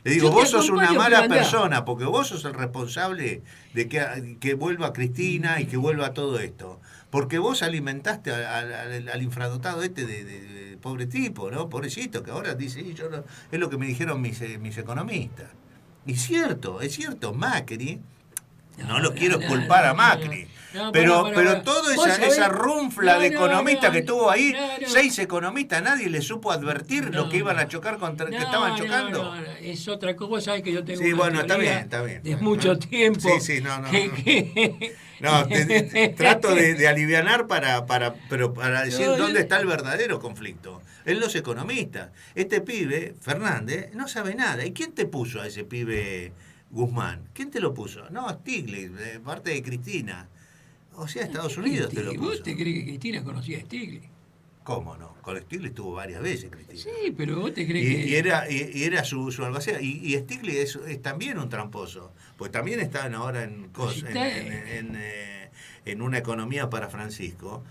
Le digo, vos sos una mala persona, porque vos sos el responsable de que vuelva Cristina y que vuelva todo esto. Porque vos alimentaste al infradotado de pobre tipo, ¿no? Pobrecito, que ahora dice, es lo que me dijeron mis economistas. Y es cierto, Macri, no lo quiero culpar a Macri, pero toda esa runfla de economistas que tuvo ahí, 6 economistas, nadie le supo advertir lo que iban a chocar contra que estaban chocando. No, es otra cosa, vos sabés que yo tengo está bien. De mucho tiempo. Trato de alivianar para decir dónde está el verdadero conflicto. En los economistas. Este pibe, Fernández, no sabe nada. ¿Y quién te puso a ese pibe Guzmán? ¿Quién te lo puso? No, Stiglitz, de parte de Cristina. O sea, Estados Unidos te lo puso. ¿Vos te crees que Cristina conocía a Stiglitz? ¿Cómo no? Con Stiglitz estuvo varias veces Cristina. Sí, pero vos te crees que... Y era su albacea. Y Stiglitz es también un tramposo. Pues también están ahora en una economía para Francisco.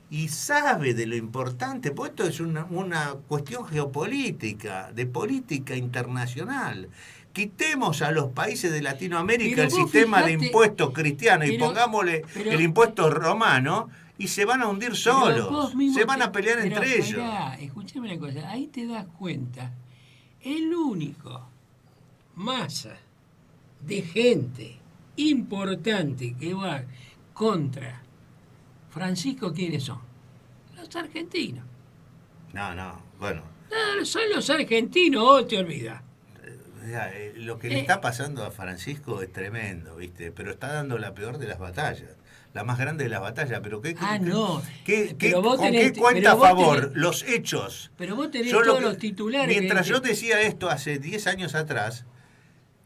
Y sabe de lo importante, pues esto es una cuestión geopolítica, de política internacional. Quitemos a los países de Latinoamérica el sistema de impuestos cristianos y pongámosle el impuesto romano y se van a hundir solos, se van a pelear entre ellos. Escúchame una cosa, ahí te das cuenta, el único masa de gente importante que va contra Francisco, ¿quiénes son? Los argentinos. Bueno. No, son los argentinos, vos te olvidás. Lo que le está pasando a Francisco es tremendo, ¿viste? Pero está dando la peor de las batallas, la más grande de las batallas. Pero ¿con qué cuenta a favor? Los hechos. Pero vos tenés todos los titulares. Mientras yo decía esto hace 10 años atrás,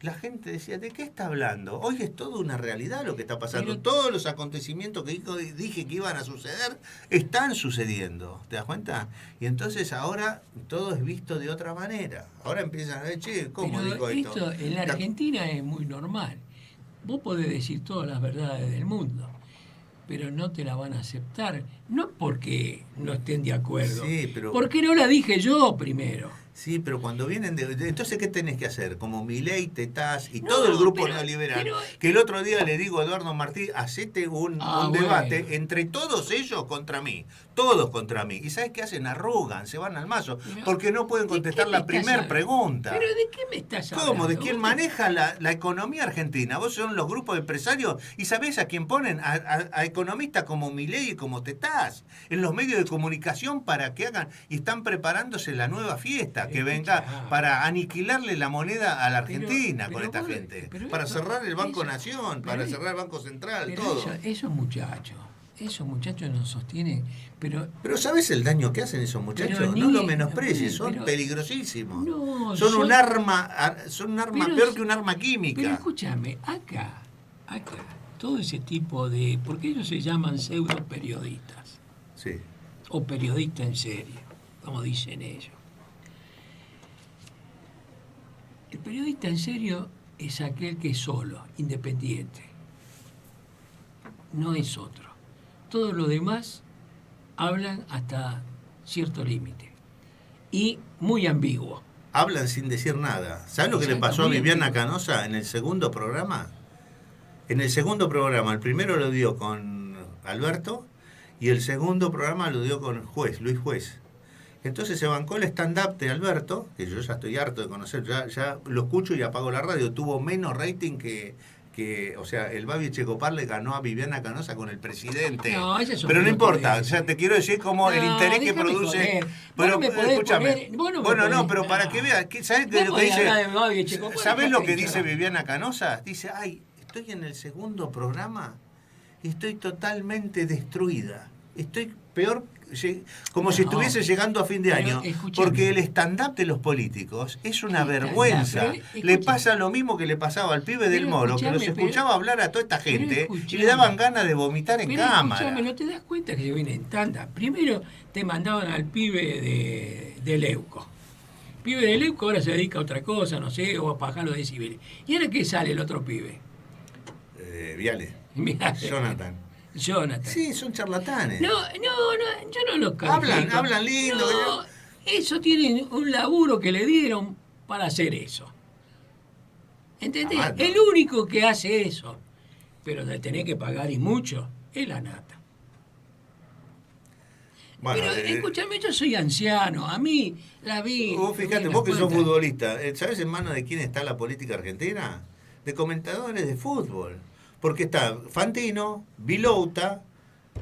la gente decía, ¿de qué está hablando? Hoy es toda una realidad lo que está pasando. Todos los acontecimientos que dije que iban a suceder, están sucediendo. ¿Te das cuenta? Y entonces ahora todo es visto de otra manera. Ahora empiezan a decir, ¿cómo dijo esto? En la Argentina es muy normal. Vos podés decir todas las verdades del mundo, pero no te la van a aceptar. No porque no estén de acuerdo, porque no la dije yo primero. Sí, pero cuando vienen entonces, ¿qué tenés que hacer? Como Milei, Tetaz y todo el grupo neoliberal. Que el otro día le digo a Eduardo Martí, hacete un debate entre todos ellos contra mí. Todos contra mí. ¿Y sabes qué hacen? Arrugan, se van al mazo. Porque no pueden contestar la primera pregunta. ¿Pero de qué me estás hablando? ¿Cómo? ¿De quién maneja la economía argentina? Vos son los grupos de empresarios y ¿sabés a quién ponen? A economistas como Milei y como Tetaz. En los medios de comunicación para que hagan... Y están preparándose la nueva fiesta que venga para aniquilarle la moneda a la Argentina con esta gente, para cerrar el Banco Nación, para cerrar el Banco Central, todo. Esos muchachos nos sostienen, pero ¿sabes el daño que hacen esos muchachos? No lo menosprecies, son peligrosísimos. Son un arma peor que un arma química. Pero escúchame, acá, todo ese tipo de... Porque ellos se llaman pseudo periodistas. Sí. O periodistas en serio, como dicen ellos. El periodista en serio es aquel que es solo, independiente. No es otro. todos los demás hablan hasta cierto límite. Y muy ambiguo. Hablan sin decir nada. ¿Sabes lo que le pasó a Viviana Canosa en el segundo programa? En el segundo programa, el primero lo dio con Alberto y el segundo programa lo dio con Luis Juez. Entonces se bancó el stand-up de Alberto, que yo ya estoy harto de conocer, ya lo escucho y apago la radio. Tuvo menos rating que o sea, el Babi Checopar le ganó a Viviana Canosa con el presidente. No, pero no importa, o sea, te quiero decir cómo el interés que produce. Joder. Pero escúchame. Pero para que veas, ¿sabes lo que dice? ¿Sabes lo que dice Viviana Canosa? Dice, ay, estoy en el segundo programa y estoy totalmente destruida. Estoy peor, como si estuviese llegando a fin de año. Porque el stand-up de los políticos es una vergüenza. Le pasa lo mismo que le pasaba al pibe del Moro, que los escuchaba hablar a toda esta gente y le daban ganas de vomitar en cámara. Escúchame, ¿no te das cuenta que se viene en tanda? Primero te mandaban al pibe de Leuco. El pibe de Leuco ahora se dedica a otra cosa, no sé, o a bajar los decibeles. ¿Y ahora qué sale el otro pibe? Viale. Jonathan. Sí, son charlatanes. No, yo no los califico. Hablan lindo. No, eso tienen un laburo que le dieron para hacer eso. ¿Entendés? No. El único que hace eso, pero le tenés que pagar y mucho, es la nata. Bueno, pero escúchame, yo soy anciano, a mí la vi. Fíjate, vos que sos futbolista, ¿sabes en manos de quién está la política argentina? De comentadores de fútbol. Porque está Fantino, Vilouta,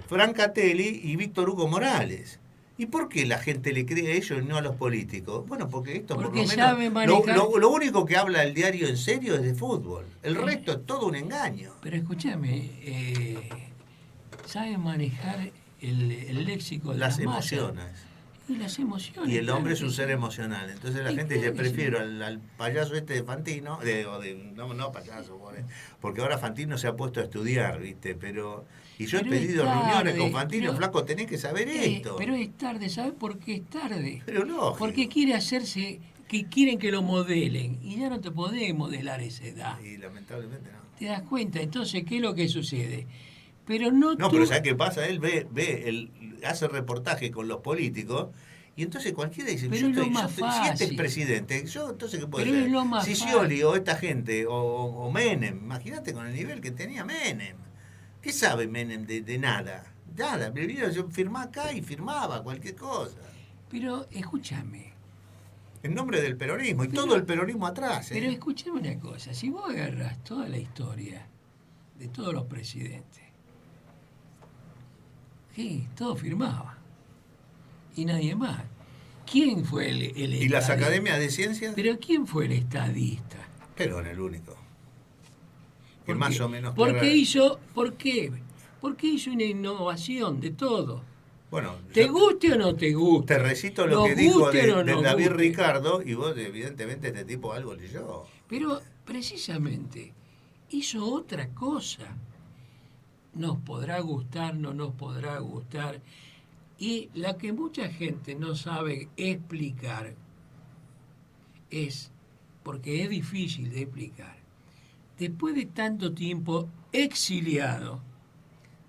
Francatelli y Víctor Hugo Morales. ¿Y por qué la gente le cree a ellos y no a los políticos? Bueno, porque esto por lo menos... sabe manejar... lo único que habla el diario en serio es de fútbol. El resto es todo un engaño. Pero escúchame, sabe manejar el léxico de las emociones. Y las emociones. Y el hombre es un ser emocional. Entonces la gente dice, prefiero al payaso este de Fantino, no payaso, porque ahora Fantino se ha puesto a estudiar, ¿viste? Y yo he pedido reuniones con Fantino, flaco, tenés que saber esto. Pero es tarde, ¿sabes por qué es tarde? Pero no. Porque quieren que lo modelen, y ya no te podés modelar esa edad. Y lamentablemente no. ¿Te das cuenta? Entonces, ¿qué es lo que sucede? Pero pero ¿sabes qué pasa? Él hace reportaje con los políticos y entonces cualquiera dice, si este es presidente, entonces ¿qué puede ser? Si Scioli o esta gente, o Menem, imagínate con el nivel que tenía Menem. ¿Qué sabe Menem de nada? Nada, yo firmaba acá y firmaba cualquier cosa. Pero escúchame. En nombre del peronismo, y todo el peronismo atrás. Pero escúchame una cosa, si vos agarrás toda la historia de todos los presidentes, sí, todo firmaba. Y nadie más. ¿Quién fue el estadista? ¿Y las academias de ciencias? ¿Pero quién fue el estadista? Perón, el único. Que más o menos... ¿Por qué hizo una innovación de todo? Bueno, ¿te guste o no te guste? Te recito lo que dijo de David Ricardo, y vos evidentemente este tipo algo leyó. Pero precisamente hizo otra cosa. Nos podrá gustar, no nos podrá gustar. Y la que mucha gente no sabe explicar es, porque es difícil de explicar, después de tanto tiempo exiliado,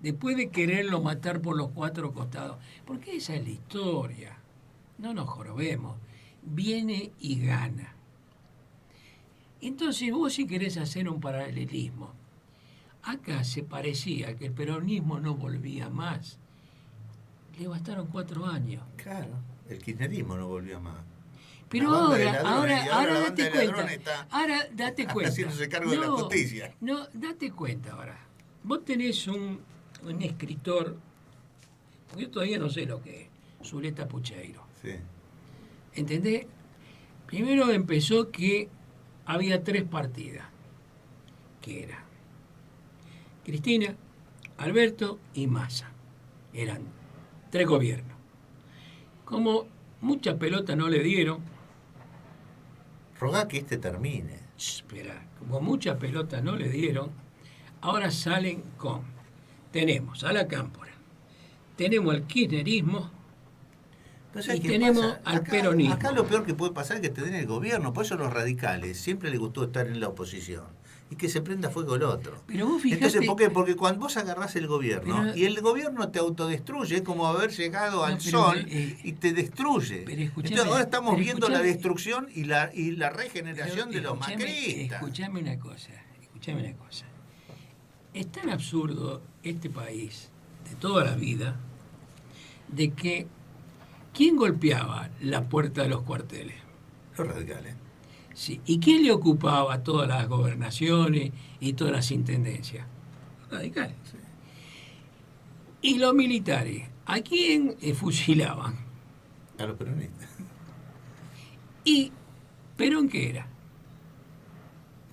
después de quererlo matar por los cuatro costados, porque esa es la historia, no nos jorobemos, viene y gana. Entonces vos si querés hacer un paralelismo, acá se parecía que el peronismo no volvía más. Le bastaron 4 años. Claro, el kirchnerismo no volvió más. Pero ahora date cuenta. Ahora date cuenta. Haciéndose cargo de la justicia. No, date cuenta ahora. Vos tenés un escritor, porque yo todavía no sé lo que es, Zuleta Pucheiro. Sí. ¿Entendés? Primero empezó que había 3 partidas, que era Cristina, Alberto y Massa. Eran 3 gobiernos. Como mucha pelota no le dieron. Rogá que termine. Espera, como mucha pelota no le dieron, ahora salen tenemos a la Cámpora, tenemos al kirchnerismo y tenemos al peronismo. Acá lo peor que puede pasar es que te den el gobierno, por eso los radicales siempre les gustó estar en la oposición. y que se prenda fuego el otro. Pero vos fijate, entonces, ¿por qué? Porque cuando vos agarrás el gobierno y el gobierno te autodestruye, es como haber llegado al sol y te destruye. Entonces ahora estamos viendo la destrucción y la regeneración de los macristas. Escuchame una cosa. Es tan absurdo este país de toda la vida de que ¿quién golpeaba la puerta de los cuarteles? Los radicales. Sí. ¿Y quién le ocupaba todas las gobernaciones y todas las intendencias? Los radicales. Sí. ¿Y los militares? ¿A quién fusilaban? A los peronistas. ¿Y Perón qué era?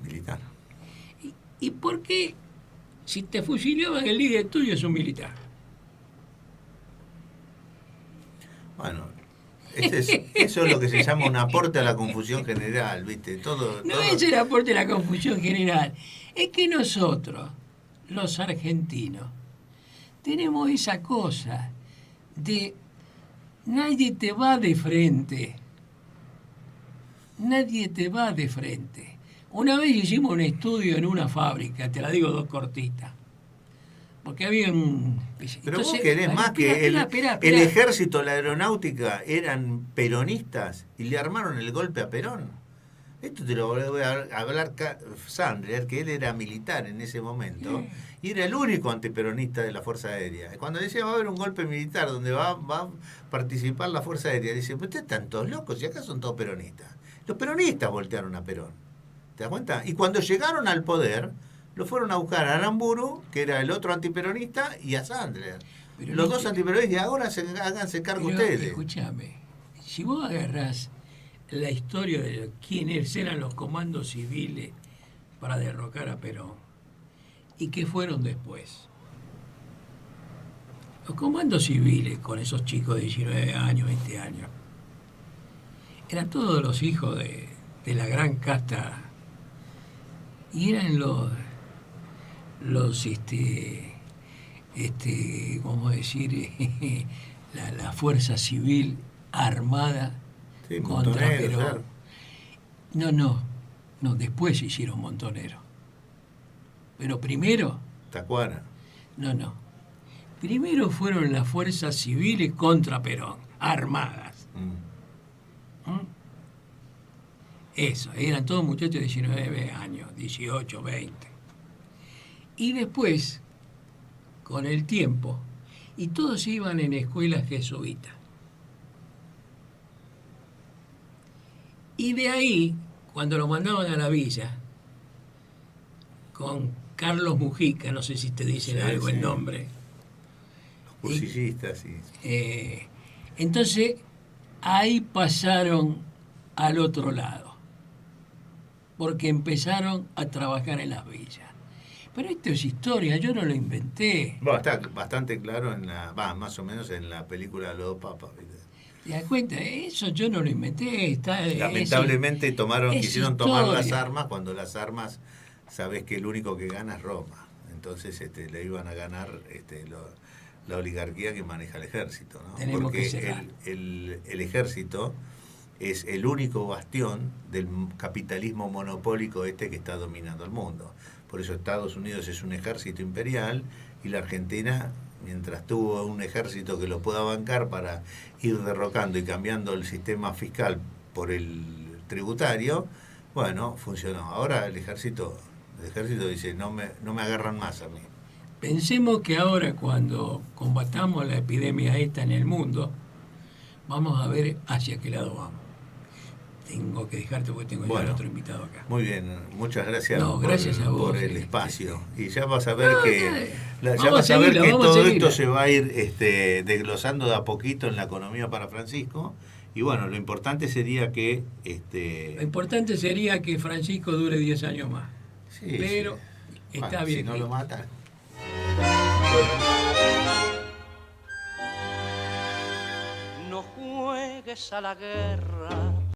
Militar. ¿Y por qué si te fusilaban el líder tuyo es un militar? Bueno, eso es lo que se llama un aporte a la confusión general, ¿viste? No es el aporte a la confusión general. Es que nosotros, los argentinos, tenemos esa cosa de nadie te va de frente. Nadie te va de frente. Una vez hicimos un estudio en una fábrica, te la digo dos cortitas. Porque había un... Pero vos querés más que el ejército, la aeronáutica eran peronistas y le armaron el golpe a Perón. Esto te lo voy a hablar Sandler, que él era militar en ese momento y era el único antiperonista de la Fuerza Aérea. Cuando decía va a haber un golpe militar donde va a participar la Fuerza Aérea, dice, pues ustedes están todos locos y acá son todos peronistas. Los peronistas voltearon a Perón. ¿Te das cuenta? Y cuando llegaron al poder, lo fueron a buscar a Aramburu, que era el otro antiperonista, y a Sandler. Pero los dos antiperonistas, y ahora háganse cargo ustedes. Escúchame, si vos agarrás la historia de quiénes eran los comandos civiles para derrocar a Perón y qué fueron después. Los comandos civiles, con esos chicos de 19 años, 20 años, eran todos los hijos de la gran casta y eran los vamos a decir, la fuerza civil armada contra Perón. Claro. No, después se hicieron montoneros. Pero primero... Tacuara. No. Primero fueron las fuerzas civiles contra Perón, armadas. Eso, eran todos muchachos de 19 años, 18, 20. Y después, con el tiempo, y todos iban en escuelas jesuitas. Y de ahí, cuando lo mandaban a la villa, con Carlos Mujica, no sé si te dicen algo el nombre. Los cursillistas, sí. Entonces, ahí pasaron al otro lado, porque empezaron a trabajar en las villas. Pero esto es historia, yo no lo inventé. Bueno, está bastante claro más o menos en la película Los dos papas, ¿viste? ¿Te das cuenta? Eso yo no lo inventé. Lamentablemente quisieron tomar las armas cuando las armas, sabés que el único que gana es Roma. Entonces le iban a ganar la oligarquía que maneja el ejército, ¿no? Porque el ejército es el único bastión del capitalismo monopólico que está dominando el mundo. Por eso Estados Unidos es un ejército imperial y la Argentina, mientras tuvo un ejército que lo pueda bancar para ir derrocando y cambiando el sistema fiscal por el tributario, bueno, funcionó. Ahora el ejército dice, no me agarran más a mí. Pensemos que ahora cuando combatamos la epidemia esta en el mundo, vamos a ver hacia qué lado vamos. Tengo que dejarte porque tengo ya otro invitado acá. Muy bien, muchas gracias, gracias a vos, por el espacio. Y ya vas a ver que todo esto se va a ir desglosando de a poquito en la economía para Francisco. Y bueno, lo importante sería que... Lo importante sería que Francisco dure 10 años más. Sí, pero sí. Está bien. Si no lo matan. No juegues a la guerra